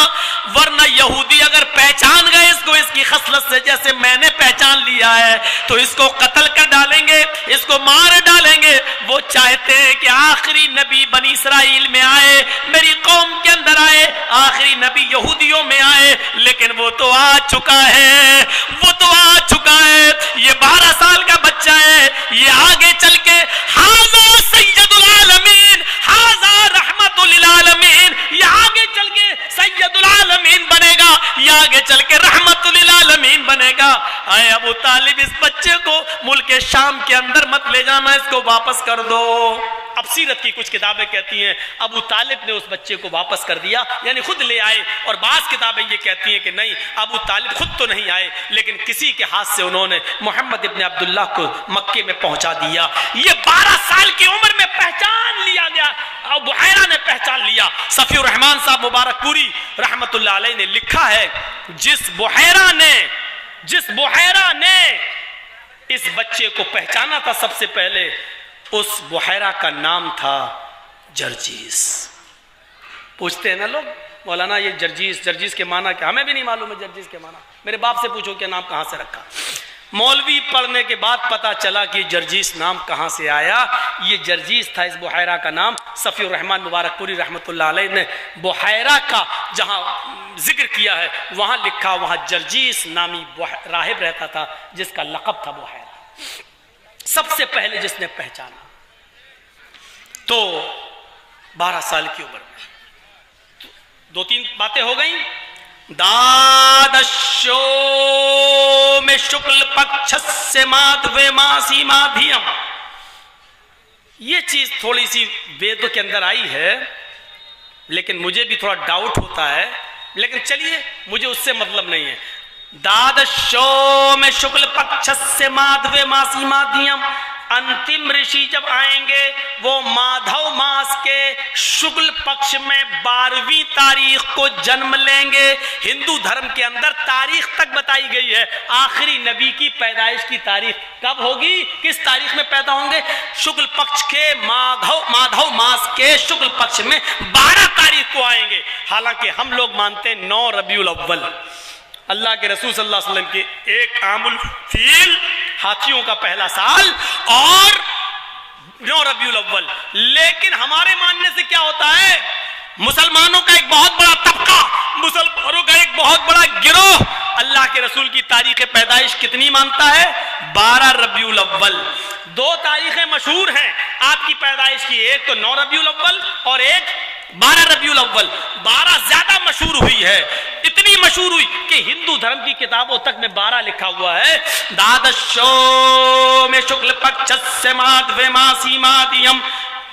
A: ورنہ یہودی اگر پہچان گئے اس کو اس کی خصلت سے جیسے میں نے پہچان لیا ہے تو اس کو قتل کر ڈالیں گے، اس کو مار ڈالیں گے۔ وہ چاہتے ہیں کہ آخری نبی بنی اسرائیل میں آئے، میری قوم کے اندر آئے، آخری نبی یہودیوں میں آئے، لیکن وہ تو آ چکا ہے، وہ تو آ چکا ہے۔ یہ 12 سال کا بچہ ہے، یہ آگے چل کے ھذا سید العالمین، ھذا رحمت للعالمین، یہ آگے چل کے سید العالمین بنے گا، یہ آگے چل کے رحمت للعالمین بنے گا۔ اے ابو طالب، اس بچے کو ملک شام کے اندر مت لے جانا، اس کو واپس کر دو۔ اب سیرت کی کچھ کتابیں کہتی ہیں ابو طالب نے اس بچے کو واپس کر دیا، یعنی خود لے آئے، اور بعض کتابیں یہ کہتی ہیں کہ نہیں، ابو طالب خود تو نہیں آئے، لیکن کسی کے ہاتھ سے انہوں نے محمد ابن عبداللہ کو مکے میں پہنچا دیا۔ یہ 12 سال کی عمر میں پہچان لیا گیا، اور بحیرہ نے پہچان لیا۔ صفی الرحمان صاحب مبارک پوری رحمت اللہ علیہ نے لکھا ہے جس بحیرہ نے اس بچے کو پہچانا تھا سب سے پہلے، اس بحیرہ کا نام تھا جرجیس۔ پوچھتے ہیں نا لوگ مولانا یہ جرجیس کے معنی کیا؟ ہمیں بھی نہیں معلوم ہے جرجیس کے معنی، میرے باپ سے پوچھو کہ نام کہاں سے رکھا۔ مولوی پڑھنے کے بعد پتا چلا کہ جرجیس نام کہاں سے آیا۔ یہ جرجیس تھا اس بحیرہ کا نام۔ صفی الرحمان مبارک پوری رحمت اللہ علیہ نے بحیرہ کا جہاں ذکر کیا ہے وہاں لکھا، وہاں جرجیس نامی راہب رہتا تھا جس کا لقب تھا بحیرہ۔ سب سے پہلے جس نے پہچانا تو 12 سال کی عمر میں 2-3 باتیں ہو گئیں۔ دادشو میں شکل پکچھس مادھوے ماسی مادھیم، یہ چیز تھوڑی سی ویدوں کے اندر آئی ہے لیکن مجھے بھی تھوڑا ڈاؤٹ ہوتا ہے، لیکن چلیے مجھے اس سے مطلب نہیں ہے۔ دادشو میں شکل پکچھس مادھوے ماسی مادھیم، انتم رشی جب آئیں گے وہ مادھو ماس کے شکل پکش میں 12ویں تاریخ کو جنم لیں گے۔ ہندو دھرم کے اندر تاریخ تک بتائی گئی ہے، آخری نبی کی پیدائش کی تاریخ کب ہوگی، کس تاریخ میں پیدا ہوں گے؟ شکل پکش کے مادھو ماس کے شکل پکش میں 12 تاریخ کو آئیں گے۔ حالانکہ ہم لوگ مانتے ہیں 9 ربیع الاول، اللہ کے رسول صلی اللہ علیہ وسلم کے 1 عام الفیل، ہاتھیوں کا پہلا سال، اور 9 ربیع الاول۔ لیکن ہمارے ماننے سے کیا ہوتا ہے، مسلمانوں کا ایک بہت بڑا طبقہ، مسلمانوں کا ایک بہت بڑا گروہ اللہ کے رسول کی تاریخ پیدائش کتنی مانتا ہے؟ 12 ربیع الاول۔ 2 تاریخیں مشہور ہیں آپ کی پیدائش کی، ایک تو 9 ربیع الاول اور ایک 12 ربیع الاول۔ 12 زیادہ مشہور ہوئی ہے، اتنی مشہور ہوئی کہ ہندو دھرم کی کتابوں تک میں 12 لکھا ہوا ہے۔ دادشو میں شکل پکچھس مادھوے ماسی مادھیم،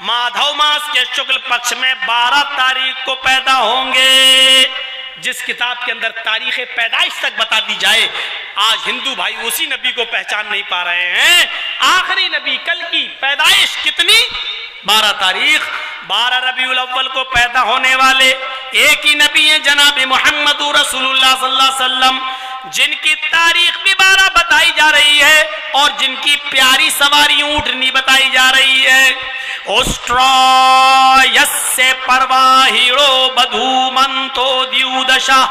A: مادھو ماس کے شکل پکش میں 12 تاریخ کو پیدا ہوں گے۔ جس کتاب کے اندر تاریخ پیدائش تک بتا دی جائے، آج ہندو بھائی اسی نبی کو پہچان نہیں پا رہے ہیں۔ آخری نبی کل کی پیدائش کتنی؟ 12 تاریخ۔ 12 ربیع الاول کو پیدا ہونے والے ایک ہی نبی ہیں جناب محمد رسول اللہ صلی اللہ علیہ وسلم، جن کی تاریخ بھی 12 بتائی جا رہی ہے اور جن کی پیاری سواری اونٹنی بتائی جا رہی ہے۔ اوسٹرایس سے پرواہیڑو بدھو منتو دیودشا،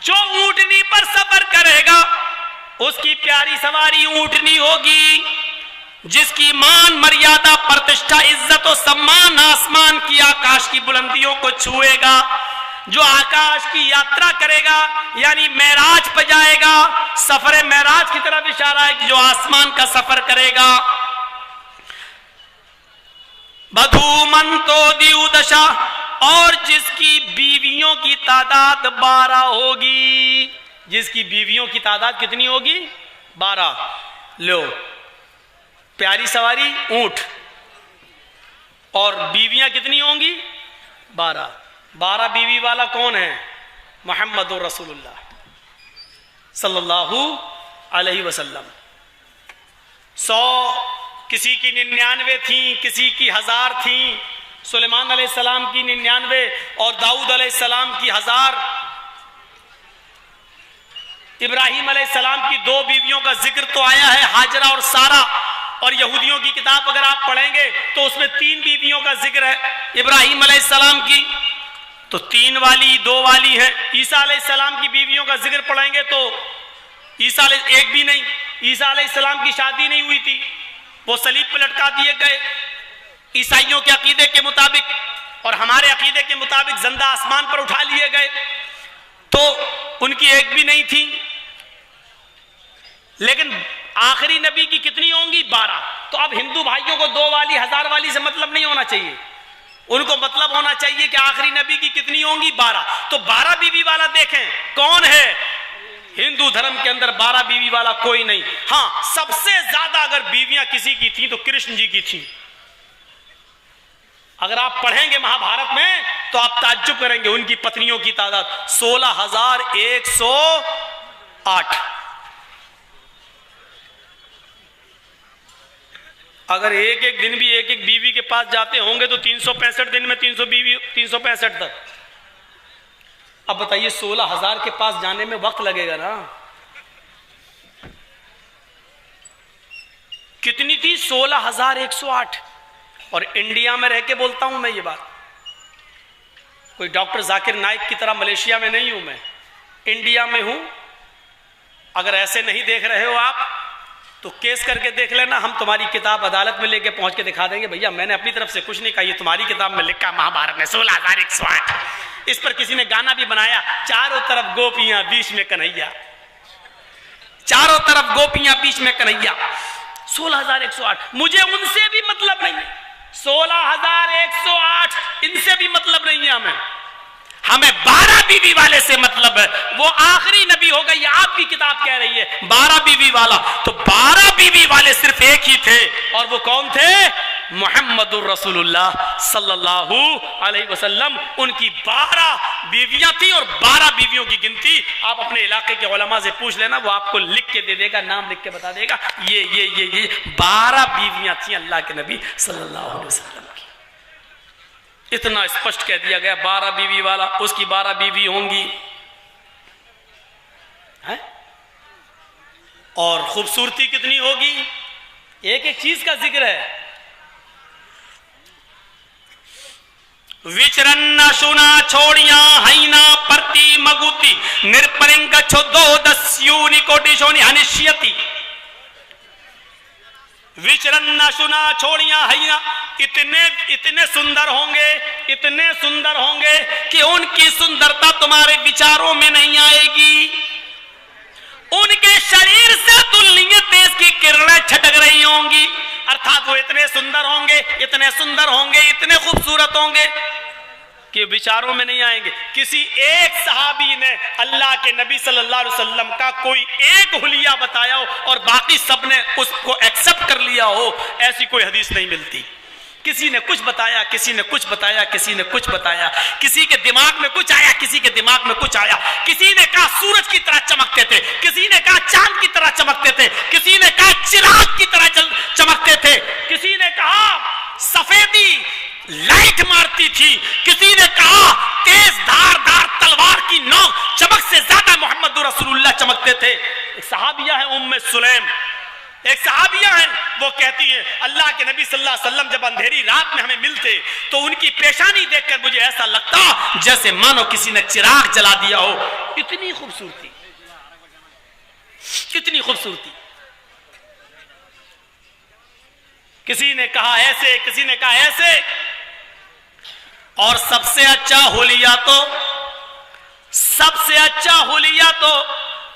A: جو اونٹنی پر سفر کرے گا اس کی پیاری سواری اونٹنی ہوگی جس کی مان مریادہ پرتشٹھا عزت و سمان آسمان کی آکاش کی بلندیوں کو چھوئے گا، جو آکاش کی یاترا کرے گا یعنی معراج پہ جائے گا. سفر معراج کی طرف اشارہ ہے کہ جو آسمان کا سفر کرے گا. بدھو من تو دیو دشا، اور جس کی بیویوں کی تعداد 12 ہوگی. جس کی بیویوں کی تعداد کتنی ہوگی؟ 12. لو، پیاری سواری اونٹ اور بیویاں کتنی ہوں گی؟ 12. 12 بیوی والا کون ہے؟ محمد رسول اللہ صلی اللہ علیہ وسلم. 100، کسی کی 99 تھیں، کسی کی 1000 تھیں. سلیمان علیہ السلام کی 99 اور داؤد علیہ السلام کی 1000. ابراہیم علیہ السلام کی 2 بیویوں کا ذکر تو آیا ہے، ہاجرہ اور سارہ. اور یہودیوں کی کتاب اگر آپ پڑھیں گے تو اس میں 3 بیویوں کا ذکر ہے ابراہیم علیہ السلام کی، تو 3 والی 2 والی ہیں. عیسیٰ علیہ السلام کی بیویوں کا ذکر پڑھیں گے تو عیسیٰ علیہ ایک بھی نہیں. عیسیٰ علیہ السلام کی شادی نہیں ہوئی تھی، وہ صلیب پہ لٹکا دیے گئے. عیسائیوں کے عقیدے کے مطابق اور ہمارے عقیدے کے مطابق زندہ آسمان پر اٹھا لیے گئے، تو ان کی ایک بھی نہیں تھی. لیکن آخری نبی کی کتنی ہوں گی؟ 12. تو اب ہندو بھائیوں کو 2 والی 1000 والی سے مطلب نہیں ہونا چاہیے، ان کو مطلب ہونا چاہیے کہ آخری نبی کی کتنی ہوں گی؟ 12. تو 12 بیوی والا دیکھیں کون ہے؟ ہندو دھرم کے اندر 12 بیوی والا کوئی نہیں. ہاں، سب سے زیادہ اگر بیویاں کسی کی تھیں تو کرشن جی کی تھیں. اگر آپ پڑھیں گے مہابھارت میں تو آپ تعجب کریں گے، ان کی پتنیوں کی تعداد 16,108. اگر ایک ایک دن بھی ایک ایک بیوی کے پاس جاتے ہوں گے تو 365 دن میں 365 تک. اب بتائیے 16,000 کے پاس جانے میں وقت لگے گا نا. کتنی تھی؟ 16,108. اور انڈیا میں رہ کے بولتا ہوں میں یہ بات، کوئی ڈاکٹر ذاکر نائک کی طرح ملیشیا میں نہیں ہوں، میں انڈیا میں ہوں. اگر ایسے نہیں دیکھ رہے ہو آپ تو کیس کر کے دیکھ لینا، ہم تمہاری کتاب عدالت میں لے کے پہنچ کے دکھا دیں گے. بھیا میں نے اپنی طرف سے کچھ نہیں کہا، یہ تمہاری کتاب میں لکھا مہابھارت میں 16,108. اس پر کسی نے گانا بھی بنایا، چاروں طرف گوپیاں بیچ میں کنہیا، چاروں طرف گوپیاں بیچ میں کنہیا. 16,108. مجھے ان سے بھی مطلب نہیں ہے، 16,108 ان سے بھی مطلب نہیں ہے. ہمیں 12 بیوی والے سے مطلب ہے. وہ آخری نبی ہوگا، یہ آپ کی کتاب کہہ رہی ہے 12 بیوی والا. تو 12 بیوی والے صرف ایک ہی تھے، اور وہ کون تھے؟ محمد الرسول اللہ صلی اللہ علیہ وسلم. ان کی 12 بیویاں تھیں، اور 12 بیویوں کی گنتی آپ اپنے علاقے کے علماء سے پوچھ لینا، وہ آپ کو لکھ کے دے دے گا، نام لکھ کے بتا دے گا. یہ 12 بیویاں تھیں اللہ کے نبی صلی اللہ علیہ وسلم کی. اتنا اسپشٹ کہہ دیا گیا 12 بیوی والا، اس کی 12 بیوی ہوں گی. اور خوبصورتی کتنی ہوگی؟ ایک ایک چیز کا ذکر ہے. وچرن شنا چھوڑیاں ہینا پرتی مگوتی نرپرنگ چھدو دسیونی کوٹیشونی ہنشیتی. وچرن شنا چھوڑیاں ہینا، اتنے سندر ہوں گے، اتنے سندر ہوں گے کہ ان کی سندرتا تمہارے وچاروں میں نہیں آئے گی. ان کے شریر سے دنیا تیز کی کرنیں چھٹک رہی ہوں گی. ارتھات وہ اتنے سندر ہوں گے، اتنے سندر ہوں گے، اتنے خوبصورت ہوں گے کہ بچاروں میں نہیں آئیں گے. کسی ایک صحابی نے اللہ کے نبی صلی اللہ علیہ وسلم کا کوئی ایک حلیہ بتایا ہو اور باقی سب نے اس کو ایکسپٹ کر لیا ہو، ایسی کوئی حدیث نہیں ملتی. کسی نے کچھ بتایا، کسی نے کچھ بتایا، کسی نے کچھ بتایا، کسی کے دماغ میں کچھ آیا، کسی کے دماغ میں کچھ آیا. کسی نے کہا سورج کی طرح چمکتے تھے، کسی نے کہا چاند کی طرح چمکتے تھے، کسی نے کہا چراغ کی طرح چمکتے تھے، کسی نے کہا سفیدی لائٹ مارتی تھی، کسی نے کہا تیز دھار تلوار کی نوک چمک سے زیادہ محمد رسول اللہ چمکتے تھے. ایک صحابیہ ہے ام سلیم، ایک صحابیہ ہیں، وہ کہتی ہیں اللہ کے نبی صلی اللہ علیہ وسلم جب اندھیری رات میں ہمیں ملتے تو ان کی پیشانی دیکھ کر مجھے ایسا لگتا جیسے مانو کسی نے چراغ جلا دیا ہو. اتنی خوبصورتی. کتنی خوبصورتی. کسی نے کہا ایسے, کسی نے کہا ایسے. اور سب سے اچھا حلیہ تو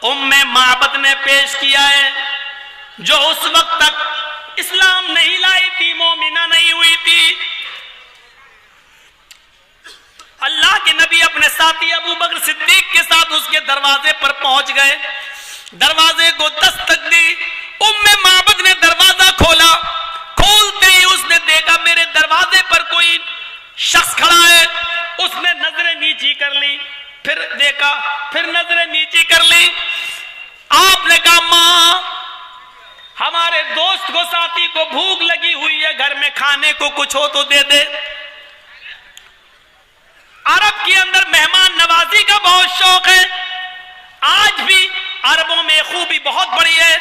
A: ام معبد نے پیش کیا ہے, جو اس وقت تک اسلام نہیں لائی تھی, مومنہ نہیں ہوئی تھی. اللہ کے نبی اپنے ساتھی ابو بکر صدیق کے ساتھ اس کے دروازے پر پہنچ گئے. دروازے کو دستک دی. ام معبد نے دروازہ کھولا. کھولتے ہی اس نے دیکھا میرے دروازے پر کوئی شخص کھڑا ہے. اس نے نظریں نیچی کر لی, پھر دیکھا, پھر نظریں نیچی کر لی. آپ نے کہا ماں, ہمارے دوست کو, ساتھی کو بھوک لگی ہوئی ہے, گھر میں کھانے کو کچھ ہو تو دے دے. عرب کے اندر مہمان نوازی کا بہت شوق ہے. آج بھی عربوں میں خوبی بہت بڑی ہے.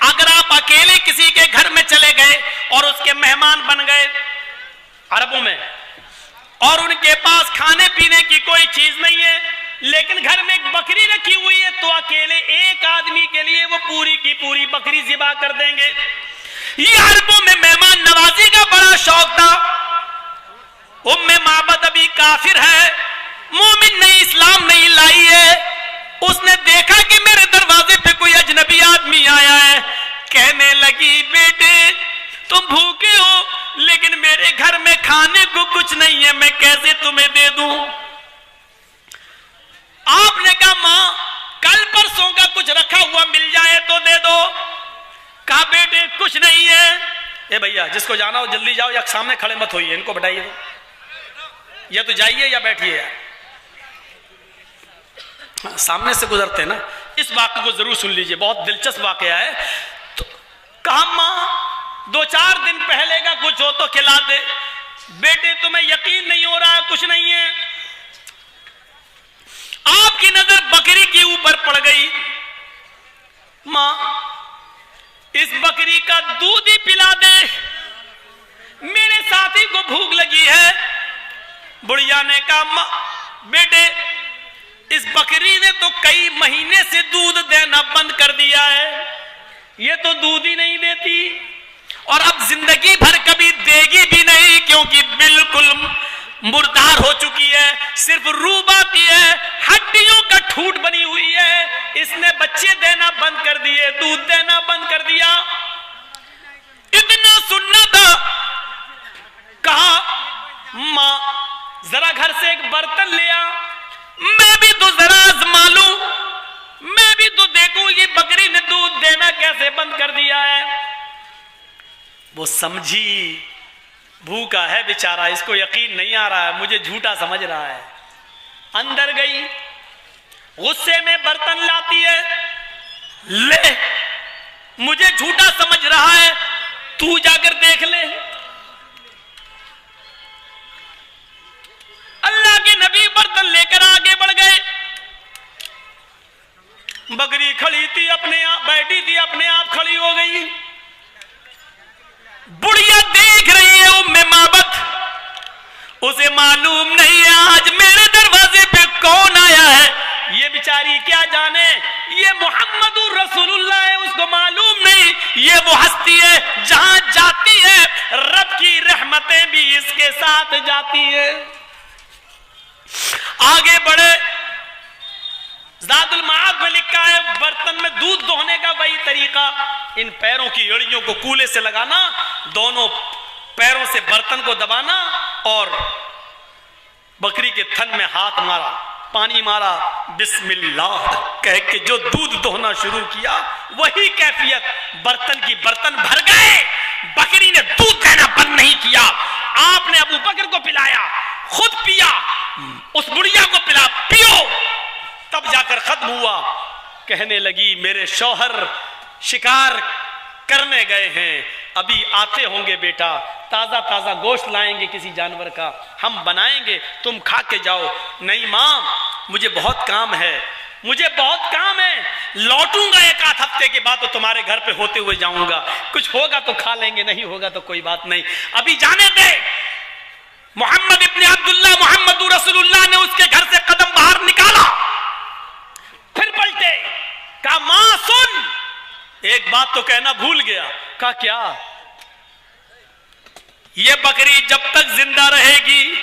A: اگر آپ اکیلے کسی کے گھر میں چلے گئے اور اس کے مہمان بن گئے عربوں میں, اور ان کے پاس کھانے پینے کی کوئی چیز نہیں ہے, لیکن گھر میں ایک بکری رکھی ہوئی ہے, تو اکیلے ایک آدمی کے لیے وہ پوری کی پوری بکری ذبح کر دیں گے. یہ عربوں میں مہمان نوازی کا بڑا شوق تھا. ام معبد ابھی کافر ہے, مومن نہیں, اسلام نہیں لائی ہے. اس نے دیکھا کہ میرے دروازے پہ کوئی اجنبی آدمی آیا ہے. کہنے لگی بیٹے تم بھوکے ہو, لیکن میرے گھر میں کھانے کو کچھ نہیں ہے, میں کیسے تمہیں دے دوں. آپ نے کہا ماں کل پرسوں کا کچھ رکھا ہوا مل جائے تو دے دو. کہا بیٹے کچھ نہیں ہے. اے بھیا جس کو جانا ہو جلدی جاؤ, یا سامنے کھڑے مت ہوئیے, ان کو بٹائیے دو, یا تو جائیے یا بیٹھیے. سامنے سے گزرتے ہیں نا. اس واقعے کو ضرور سن لیجئے, بہت دلچسپ واقعہ ہے. تو کہا ماں 2-4 دن پہلے کا کچھ ہو تو کھلا دے. بیٹے تمہیں یقین نہیں ہو رہا ہے, کچھ نہیں ہے. آپ کی نظر بکری کے اوپر پڑ گئی. ماں اس بکری کا دودھ ہی پلا دے, میرے ساتھی کو بھوک لگی ہے. بڑھیا نے کہا ماں بیٹے اس بکری نے تو کئی مہینے سے دودھ دینا بند کر دیا ہے, یہ تو دودھ ہی نہیں دیتی, اور اب زندگی بھر کبھی دے گی بھی نہیں, کیونکہ بالکل مردار ہو چکی ہے, صرف روح آتی ہے, ہڈیوں کا ٹھوٹ بنی ہوئی ہے. اس نے بچے دینا بند کر دیے, دودھ دینا بند کر دیا. اتنا سننا تھا. کہا ماں ذرا گھر سے ایک برتن لیا, میں بھی تو ذرا آزما لوں, میں بھی تو دیکھوں یہ بکری نے دودھ دینا کیسے بند کر دیا ہے. وہ سمجھی بھوکا ہے بیچارہ, اس کو یقین نہیں آ رہا ہے, مجھے جھوٹا سمجھ رہا ہے. اندر گئی, غصے میں برتن لاتی ہے. لے مجھے جھوٹا سمجھ رہا ہے, تو جا کر دیکھ لے. اللہ کے نبی برتن لے کر آگے بڑھ گئے. بکری کھڑی تھی, اپنے آپ بیٹھی تھی, اپنے آپ کھڑی ہو گئی. بڑھیا دیکھ رہی ہے ام معبد, اسے معلوم نہیں ہے آج میرے دروازے پہ کون آیا ہے. یہ بیچاری کیا جانے, یہ محمد رسول اللہ ہے, اس کو معلوم نہیں. یہ وہ ہستی ہے جہاں جاتی ہے رب کی رحمتیں بھی اس کے ساتھ جاتی ہے. آگے بڑھے. زاد المعاد میں لکھا ہے برتن میں دودھ دہنے کا وہی طریقہ, ان پیروں کی ایڑیوں کو کولے سے لگانا, دونوں پیروں سے برتن کو دبانا, اور بکری کے تھن میں ہاتھ مارا, پانی مارا, بسم اللہ کہہ کے جو دودھ دہنا شروع کیا, وہی کیفیت. برتن کی برتن بھر گئے, بکری نے دودھ دینا بند نہیں کیا. آپ نے ابو بکر کو پلایا, خود پیا, اس بڑھیا کو پلا, پیو. تب جا کر ختم ہوا. کہنے لگی میرے شوہر شکار کرنے گئے ہیں, ابھی آتے ہوں گے بیٹا, تازہ تازہ گوشت لائیں گے کسی جانور کا, ہم بنائیں گے, تم کھا کے جاؤ. نہیں ماں مجھے بہت کام ہے, مجھے بہت کام ہے, لوٹوں گا 1-8 ہفتے کے بعد تو تمہارے گھر پہ ہوتے ہوئے جاؤں گا, کچھ ہوگا تو کھا لیں گے, نہیں ہوگا تو کوئی بات نہیں, ابھی جانے دے. محمد ابن عبداللہ محمد رسول اللہ نے اس کے گھر سے قدم باہر نکالا, پھر پلٹے. کہا ماں سن، ایک بات تو کہنا بھول گیا. کہا کیا؟ یہ بکری جب تک زندہ رہے گی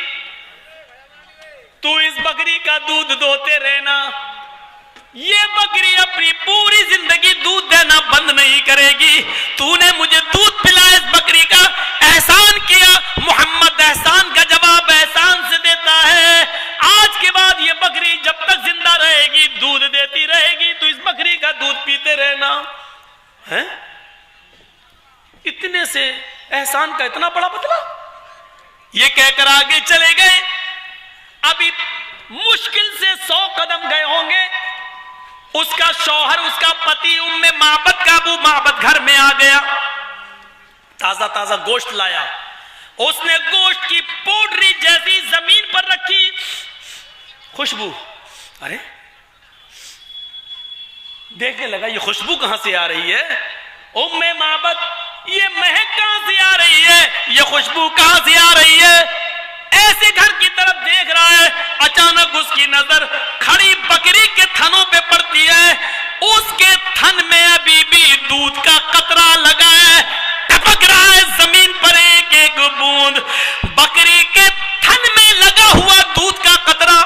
A: تو اس بکری کا دودھ دوتے رہنا. یہ بکری اپنی پوری زندگی دودھ دینا بند نہیں کرے گی. تو نے مجھے دودھ پلایا، اس بکری کا احسان کیا. محمد احسان کا جواب احسان سے دیتا ہے. آج کے بعد یہ بکری جب تک زندہ رہے گی دودھ دیتی رہے گی، تو اس بکری کا دودھ پیتے رہنا. اتنے سے احسان کا اتنا بڑا بدلہ. یہ کہہ کر آگے چلے گئے. ابھی مشکل سے 100 قدم گئے ہوں گے، اس کا شوہر، اس کا پتی ام معبد کا ابو معبد گھر میں آ گیا. تازہ تازہ گوشت لایا. اس نے گوشت کی پوڈری جیسی زمین پر رکھی. خوشبو، ارے دیکھنے لگا یہ خوشبو کہاں سے آ رہی ہے. ام معبد، یہ مہک کہاں سے آ رہی ہے، یہ خوشبو کہاں سے آ رہی ہے. ایسے گھر کی طرف دیکھ رہا ہے. اچانک اس کی نظر کھڑی بکری کے تھنوں پہ پڑتی ہے. اس کے تھن میں ابھی بھی دودھ کا قطرہ لگا ہے، ٹپک رہا ہے زمین پر ایک ایک بوند. بکری کے تھن میں لگا ہوا دودھ کا قطرہ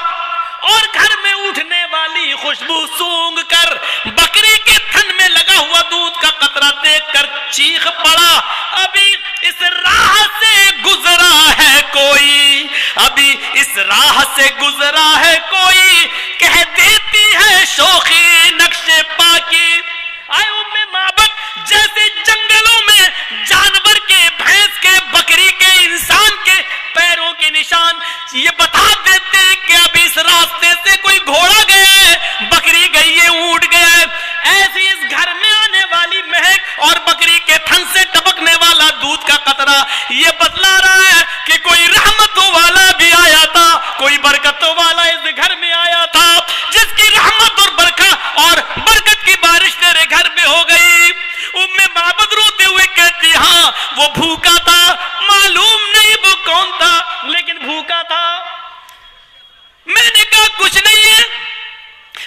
A: اور گھر میں اٹھنے والی خوشبو سونگھ کر بکری کے تھن میں لگا ہوا دودھ کا قطرہ دیکھ کر چیخ پڑا. ابھی اس راہ سے گزرا ہے کوئی، ابھی اس راہ سے گزرا ہے کوئی، کہہ دیتی ہے شوخی نقش پا کی. آئے ام معبد جیسے جنگلوں میں جانور کے، بھینس کے، بکری کے، انسان کے پیروں کے نشان یہ بتا دیتے کہ اب اس راستے سے کوئی گھوڑا گیا ہے، بکری گئی ہے، اونٹ گیا ہے. ایسی اس گھر میں آنے والی مہک اور بکری کے تھن سے ٹپکنے والا دودھ کا قطرہ یہ بتلا رہا ہے کہ کوئی رحمتوں والا بھی آیا تھا، کوئی برکتوں والا اس گھر میں آیا تھا، جس کی رحمت اور برکت کی بارش تیرے گھر میں ہو گئی. ام معبد روتے ہوئے کہتی ہاں وہ بھوکا تھا، معلوم نہیں وہ کون تھا لیکن بھوکا تھا. میں نے کہا کچھ نہیں ہے،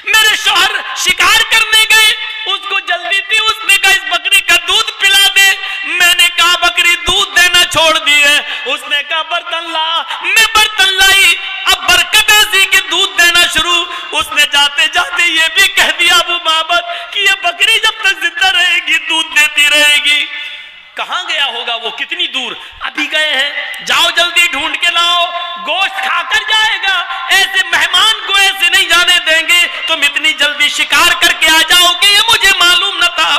A: میرے شوہر شکار کرنے گئے، اس کو جلدی تھی، اس نے کہا اس بکری کا دودھ پلا دے. میں نے کہا بکری دودھ دینا چھوڑ دی ہے. اس نے کہا برتن لا. میں برتن لائی. اب برکت ایسی کہ دودھ دینا شروع. اس نے جاتے جاتے یہ بھی کہہ دیا ابو معبد کہ یہ بکری جب تک زندہ رہے گی دودھ دیتی رہے گی. کہاں گیا ہوگا وہ، کتنی دور؟ ابھی گئے ہیں، جاؤ جلدی ڈھونڈ کے لاؤ، گوشت کھا کر جائے گا. ایسے مہمان کو ایسے نہیں جانے دیں گے، تم اتنی جلدی شکار کر کے آ جاؤ گے، یہ مجھے معلوم نہ تھا.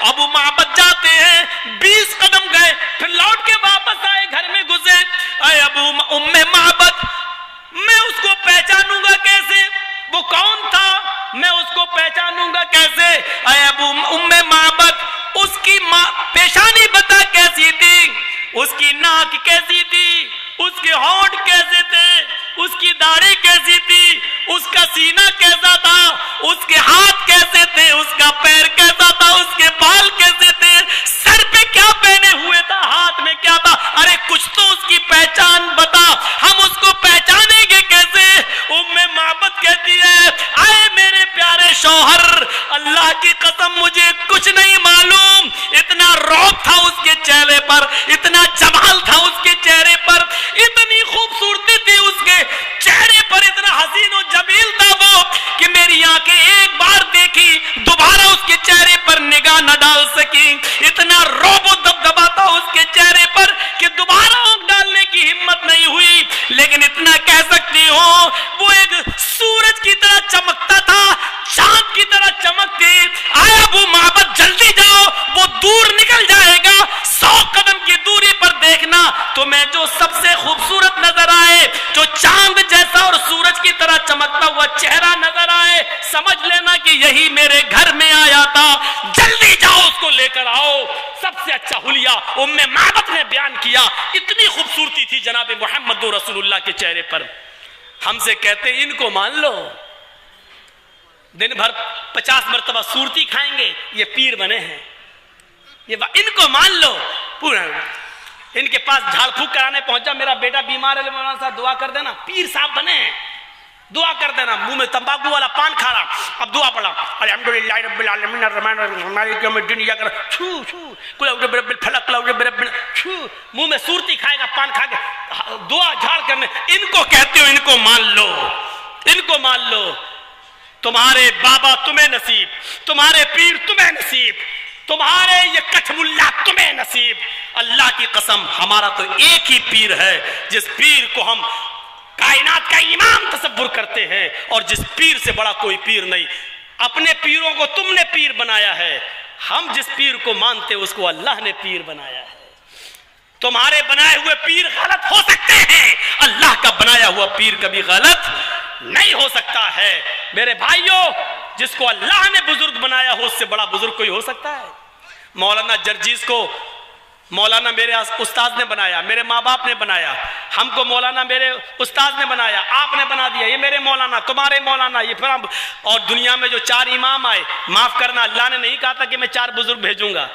A: ابو معبد جاتے ہیں، 20 قدم گئے، پھر لوٹ کے واپس آئے، گھر میں گھسے. اے ابو ام معبد، میں اس کو پہچانوں گا کیسے؟ وہ کون تھا؟ میں اس کو پہچانوں گا کیسے؟ اے ابو ام معبد، اس کی پیشانی بتا کیسی تھی، اس کی ناک کیسی تھی، اس کے ہونٹ کیسے تھے، اس کی داڑھی کیسی تھی، اس کا سینہ کیسا تھا، اس کے ہاتھ کیسے تھے، اس کا پیر کیسا تھا، اس کے بال کیسے تھے، سر پہ کیا پہنے ہوئے تھا، ہاتھ میں کیا تھا. ارے کچھ تو اس کی پہچان بتا، ہم اس کو پہچانیں گے کیسے؟ ام معبد کہتی ہے آئے میرے پیارے شوہر، اللہ کی قسم مجھے کچھ نہیں معلوم. اتنا رعب تھا اس کے چہرے پر، اتنا جمال تھا اس کے چہرے پر، اتنی خوبصورتی تھی اس کے چہرے پر، اتنا حسین و جمیل تھا وہ کہ میری آنکھیں ایک بار دیکھی دوبارہ اس کے چہرے پر نگاہ نہ ڈال سکی. اتنا رعب و دبدبا تھا اس کے چہرے پر کہ دوبارہ آنکھ ڈالنے کی ہمت نہیں ہوئی. لیکن اتنا کہہ سکتی ہوں وہ ایک سورج کی طرح چمکتا تھا، چاند کی طرح چمکتی. آئے ابو معبد جلدی جاؤ، وہ دور نکل جائے گا. 100 قدم کی دوری پر دیکھنا تمہیں جو سب سے خوبصورت نظر آئے، جو چاند جیسا اور سورج کی طرح چمکتا ہوا چہرہ نظر آئے، سمجھ لینا کہ یہی میرے گھر میں آیا تھا. جلدی جاؤ اس کو لے کر آؤ. سب سے اچھا حلیہ ام معبد نے بیان کیا. اتنی خوبصورتی تھی جناب محمد رسول اللہ کے چہرے پر. ہم سے کہتے ان کو مان لو، دن بھر 50 مرتبہ صورتی کھائیں گے، یہ پیر بنے ہیں. ان کو مان لو. پورا ان کے پاس جھاڑ پھونک کرانے پہنچا، میرا بیٹا بیمار ہے مولانا صاحب دعا کر دینا، پیر صاحب بنے ہیں. دعا کر دینا. منہ میں تمباکو والا پان کھا رہا, اب دعا پڑھا الحمدللہ رب العالمین الرحمن الرحیم مالک یوم الدین یا کر چھو چھو قل اعوذ برب الفلق قل اعوذ برب چھو, منہ میں سورتی کھائے گا پان کھا کے دعا جھاڑ کرنے. ان کو کہتے ہو, ان کو مان لو, ان کو مان لو. تمہارے بابا تمہیں نصیب, تمہارے پیر تمہیں نصیب, تمہارے یہ کچھ ملا تمہیں نصیب. اللہ کی قسم ہمارا تو ایک ہی پیر ہے جس پیر کو ہم کائنات کا امام تصور کرتے ہیں, اور جس پیر سے بڑا کوئی پیر نہیں. اپنے پیروں کو تم نے پیر بنایا ہے, ہم جس پیر کو مانتے اس کو اللہ نے پیر بنایا ہے. تمہارے بنائے ہوئے پیر غلط ہو سکتے ہیں, اللہ کا بنایا ہوا پیر کبھی غلط نہیں ہو سکتا ہے. میرے بھائیوں, جس کو اللہ نے بزرگ بنایا ہو اس سے بڑا بزرگ کوئی ہو سکتا ہے؟ مولانا جرجیز کو مولانا میرے استاد نے بنایا, میرے ماں باپ نے بنایا, ہم کو مولانا میرے استاد نے بنایا, آپ نے بنا دیا, یہ میرے مولانا, تمہارے مولانا, یہ پھر ہم. اور دنیا میں جو 4 امام آئے, معاف کرنا, اللہ نے نہیں کہا تھا کہ میں 4 بزرگ بھیجوں گا,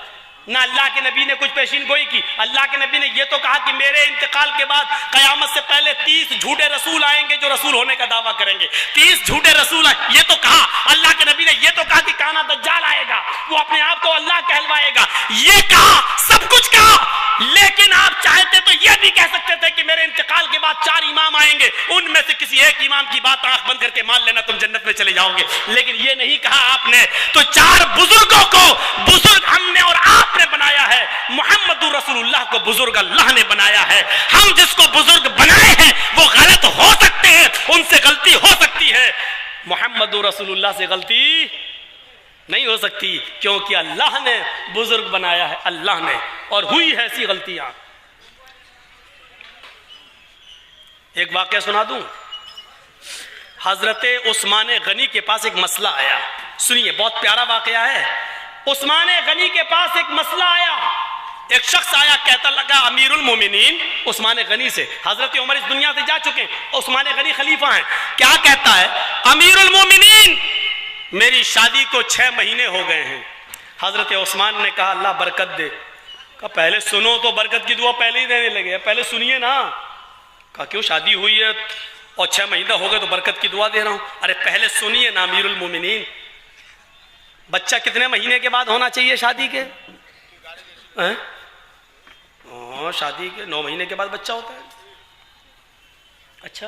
A: نہ اللہ کے نبی نے کچھ پیشین گوئی کی. اللہ کے نبی نے یہ تو کہا کہ میرے انتقال کے بعد قیامت سے پہلے 30 جھوٹے رسول آئیں گے جو رسول ہونے کا دعویٰ کریں گے. 30 جھوٹے رسول آئیں, یہ تو کہا. اللہ کے نبی نے یہ تو کہا کہ کانا دجال آئے گا, وہ اپنے آپ کو اللہ کہلوائے گا. یہ کہا, سب کچھ کہا, لیکن آپ چاہتے تو یہ بھی کہہ سکتے تھے کہ میرے انتقال کے بعد 4 امام آئیں گے, ان میں سے کسی ایک امام کی بات آنکھ بند کر کے مان لینا, تم جنت میں چلے جاؤ گے. لیکن یہ نہیں کہا آپ نے. تو 4 بزرگوں کو بزرگ ہم نے اور آپ نے بنایا ہے. محمد رسول اللہ کو بزرگ اللہ نے بنایا ہے. ہم جس کو بزرگ بنائے ہیں وہ غلط ہو سکتے ہیں, ان سے غلطی ہو سکتی ہے. محمد رسول اللہ سے غلطی نہیں ہو سکتی, کیونکہ اللہ نے بزرگ بنایا ہے, اللہ نے, اور ہوئی ہے ایسی غلطیاں. ایک واقعہ سنا دوں. حضرت عثمان غنی کے پاس ایک مسئلہ آیا, سنیے, بہت پیارا واقعہ ہے. عثمان غنی کے پاس ایک مسئلہ آیا. ایک شخص آیا, کہتا لگا امیر المومنین عثمان غنی سے. حضرت عمر اس دنیا سے جا چکے ہیں, عثمان غنی خلیفہ ہیں. کیا کہتا ہے, امیر المومنین میری شادی کو 6 مہینے ہو گئے ہیں. حضرت عثمان نے کہا اللہ برکت دے. کہا پہلے سنو تو, برکت کی دعا پہلے ہی دینے لگے, پہلے سنیے نا. کہا کیوں, شادی ہوئی ہے اور 6 مہینہ ہو گئے تو برکت کی دعا دے رہا ہوں. ارے پہلے سنیے نا امیر المومنین, بچہ کتنے مہینے کے بعد ہونا چاہیے شادی کے؟ شادی کے 9 مہینے کے بعد بچہ ہوتا ہے. اچھا,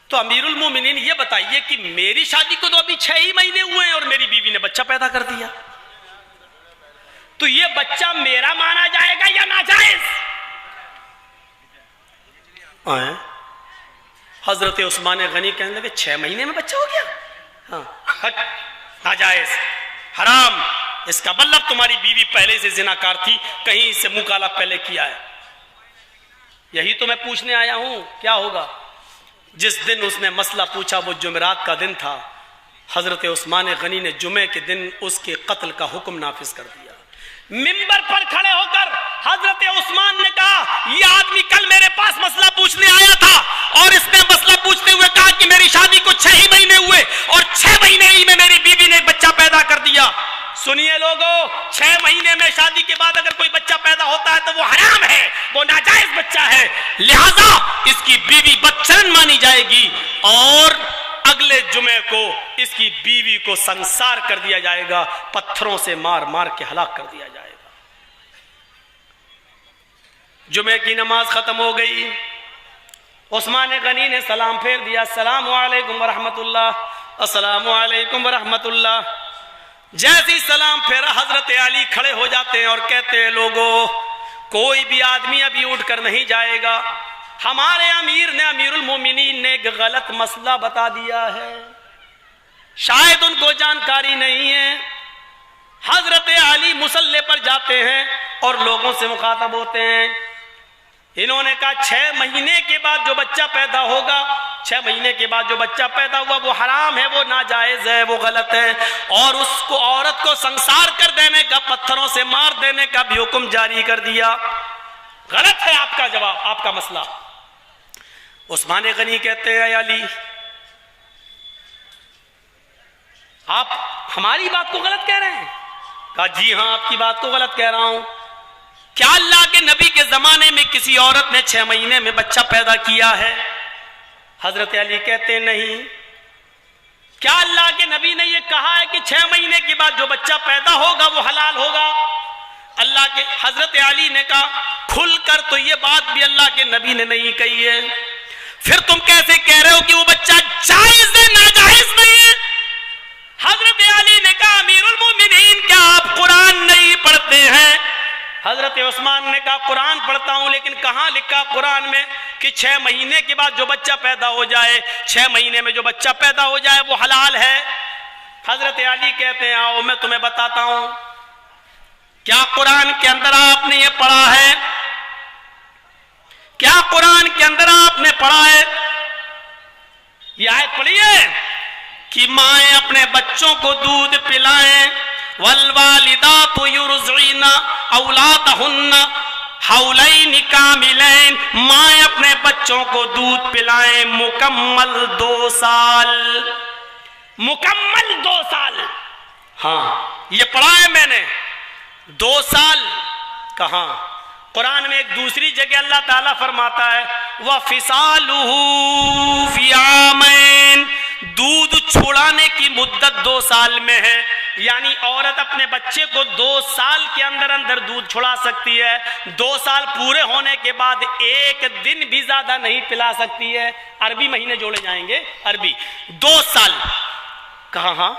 A: تو امیر المومنین یہ بتائیے کہ میری شادی کو تو ابھی 6 ہی مہینے ہوئے ہیں اور میری بیوی نے بچہ پیدا کر دیا, تو یہ بچہ میرا مانا جائے گا یا ناجائز؟ حضرت عثمان غنی کہنے لگے 6 مہینے میں بچہ ہو گیا, ہاں ناجائز, حرام. اس کا مطلب تمہاری بیوی پہلے سے زناکار تھی, کہیں سے منہ کالا پہلے کیا ہے. یہی تو میں پوچھنے آیا ہوں, کیا ہوگا؟ جس دن اس نے مسئلہ پوچھا وہ جمعرات کا دن تھا. حضرت عثمان غنی نے جمعے کے دن اس کے قتل کا حکم نافذ کر دیا. منبر پر کھڑے ہو کر حضرت عثمان نے کہا یہ آدمی کل میرے پاس مسئلہ پوچھنے آیا تھا, اور اس نے مسئلہ پوچھتے ہوئے کہا کہ میری شادی کو 6 ہی مہینے ہوئے اور 6 مہینے ہی میں میری بیوی نے بچہ پیدا کر دیا. سنیے لوگوں, 6 مہینے میں شادی کے بعد اگر کوئی بچہ پیدا ہوتا ہے تو وہ حرام ہے, وہ ناجائز بچہ ہے. لہذا اس کی بیوی بدچلن مانی جائے گی, اور اگلے جمعے کو اس کی بیوی کو سنسار کر دیا جائے گا, پتھروں سے مار مار کے ہلاک کر دیا جائے گا. جمعے کی نماز ختم ہو گئی. عثمان غنی نے سلام پھیر دیا, السلام علیکم ورحمت اللہ, السلام علیکم ورحمت اللہ. جیسی سلام پھیرا حضرت علی کھڑے ہو جاتے ہیں اور کہتے ہیں لوگوں, کوئی بھی آدمی ابھی اٹھ کر نہیں جائے گا, ہمارے امیر نے, امیر المومنین نے ایک غلط مسئلہ بتا دیا ہے, شاید ان کو جانکاری نہیں ہے. حضرت علی مصلی پر جاتے ہیں اور لوگوں سے مخاطب ہوتے ہیں. انہوں نے کہا 6 مہینے کے بعد جو بچہ پیدا ہوگا, 6 مہینے کے بعد جو بچہ پیدا ہوا وہ حرام ہے, وہ ناجائز ہے, وہ غلط ہے, اور اس کو عورت کو سنسار کر دینے کا, پتھروں سے مار دینے کا بھی حکم جاری کر دیا. غلط ہے آپ کا جواب, آپ کا مسئلہ. عثمان غنی کہتے ہیں علی آپ ہماری بات کو غلط کہہ رہے ہیں؟ کہا جی ہاں آپ کی بات کو غلط کہہ رہا ہوں. کیا اللہ کے نبی کے زمانے میں کسی عورت نے 6 مہینے میں بچہ پیدا کیا ہے؟ حضرت علی کہتے نہیں، کیا اللہ کے نبی نے یہ کہا ہے کہ 6 مہینے کے بعد جو بچہ پیدا ہوگا وہ حلال ہوگا؟ اللہ کے حضرت علی نے کہا کھل کر تو یہ بات بھی اللہ کے نبی نے نہیں کہی ہے، پھر تم کیسے کہہ رہے ہو کہ وہ بچہ جائز ہے ناجائز نہیں ہے؟ حضرت علی نے کہا امیر المومنین کیا آپ قرآن نہیں پڑھتے ہیں؟ حضرت عثمان نے کہا قرآن پڑھتا ہوں، لیکن کہاں لکھا قرآن میں کہ 6 مہینے کے بعد جو بچہ پیدا ہو جائے، 6 مہینے میں جو بچہ پیدا ہو جائے وہ حلال ہے؟ حضرت علی کہتے ہیں آؤ میں تمہیں بتاتا ہوں، کیا قرآن کے اندر آپ نے یہ پڑھا ہے؟ کیا قرآن کے اندر آپ نے پڑھا ہے؟ یہ آیت پڑھی ہے کہ مائیں اپنے بچوں کو دودھ پلائیں، والوالدات یرضعن اولادہن حولین کاملین، مائیں اپنے بچوں کو دودھ پلائیں مکمل 2 سال، مکمل 2 سال۔ ہاں یہ پڑھا ہے میں نے، 2 سال کہاں؟ قرآن میں ایک دوسری جگہ اللہ تعالیٰ فرماتا ہے وَفِصَالُهُ فِي عَامَيْن، دودھ چھڑانے کی مدت 2 سال میں ہے، یعنی عورت اپنے بچے کو 2 سال کے اندر اندر دودھ چھڑا سکتی ہے، 2 سال پورے ہونے کے بعد 1 دن بھی زیادہ نہیں پلا سکتی ہے۔ عربی مہینے جوڑے جائیں گے، عربی 2 سال کہاں؟ ہاں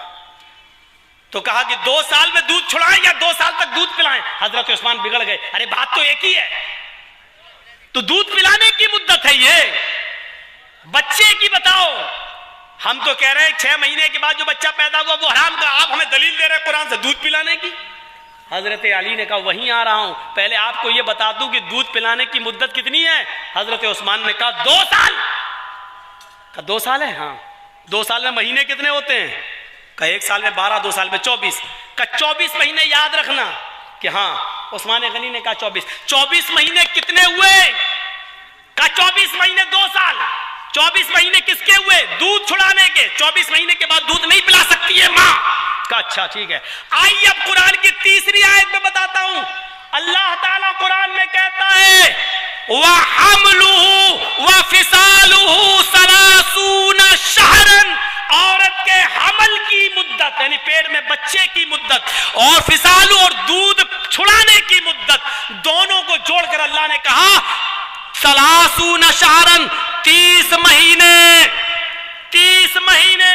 A: تو کہا کہ 2 سال میں دودھ چھڑائیں یا 2 سال تک دودھ پلائیں؟ حضرت عثمان بگڑ گئے، ارے بات تو ایک ہی ہے، تو دودھ پلانے کی مدت ہے یہ، بچے کی بتاؤ۔ ہم تو کہہ رہے ہیں 6 مہینے کے بعد جو بچہ پیدا ہوا وہ حرام کا، آپ ہمیں دلیل دے رہے ہیں قرآن سے دودھ پلانے کی۔ حضرت علی نے کہا وہیں آ رہا ہوں، پہلے آپ کو یہ بتا دوں کہ دودھ پلانے کی مدت کتنی ہے؟ حضرت عثمان نے کہا 2 سال۔ کہا 2 سال ہے؟ ہاں۔ 2 سال میں مہینے کتنے ہوتے ہیں؟ کہا 1 سال میں 12، 2 سال میں 24۔ کہا 24 مہینے یاد رکھنا کہ ہاں۔ عثمان غنی نے کہا 24 مہینے کتنے ہوئے؟ کہا 24 مہینے 2 سال۔ 24 مہینے کس کے ہوئے؟ دودھ چھڑانے کے۔ 24 مہینے کے بعد دودھ نہیں پلا سکتی ہے ماں۔ کہا اچھا ٹھیک ہے، آئیے اب قرآن کی تیسری آیت میں بتاتا ہوں۔ اللہ تعالیٰ قرآن میں کہتا ہے وَحَمْلُهُ وَفِصَالُهُ 30 شَهْرًا، عورت کے حمل کی مدت یعنی پیٹ میں بچے کی مدت اور فصال اور دودھ چھڑانے کی مدت، دونوں کو جوڑ کر اللہ نے کہا 30 شہرن، 30 مہینے۔ 30 مہینے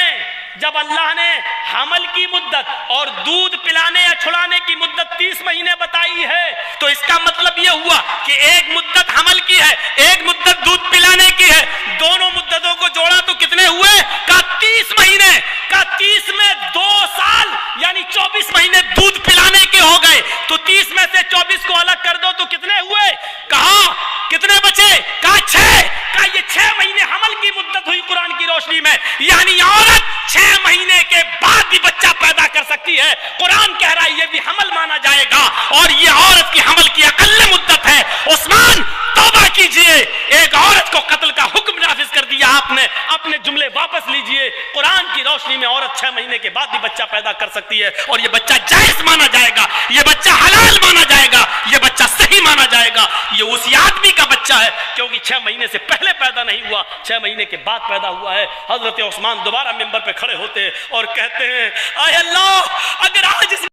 A: جب اللہ نے حمل کی مدت اور دودھ پلانے یا چھڑانے کی مدت 30 مہینے بتائی ہے تو اس کا مطلب یہ ہوا کہ ایک مدت حمل کی ہے، ایک مدت دودھ پلانے کی ہے، دونوں مدتوں کو جوڑا تو کتنے ہوئے؟ کہا 30 مہینے۔ کہا 30 میں 2 سال یعنی 24 مہینے دودھ پلانے کے ہو گئے، تو 30 میں سے 24 کو الگ کر دو تو کتنے ہوئے؟ کہا کتنے بچے؟ کہا 6۔ کہا یہ 6 مہینے حمل کی مدت ہوئی قرآن کی روشنی میں، یعنی عورت 6 مہینے کے بعد بھی بچہ پیدا کر سکتی ہے۔ قرآن کہہ رہا ہے یہ بھی حمل مانا جائے گا، اور یہ عورت کی حمل کی اقل مدت ہے۔ عثمان توبہ کیجئے، ایک عورت کو قتل کا حکم نافذ کر دیا آپ نے، اپنے جملے واپس لیجئے۔ قرآن کی روشنی میں عورت 6 مہینے کے بعد بھی بچہ پیدا کر سکتی ہے، اور یہ بچہ جائز مانا جائے گا، یہ بچہ حلال مانا جائے گا، یہ بچہ صحیح مانا جائے گا۔ یہ اسی آدمی کا بچہ ہے کیونکہ 6 مہینے سے پہلے پیدا نہیں ہوا، 6 مہینے کے بعد پیدا ہوا ہے۔ حضرت عثمان دوبارہ منبر پہ کھڑے ہوتے اور کہتے ہیں اے اللہ، اگر آج اس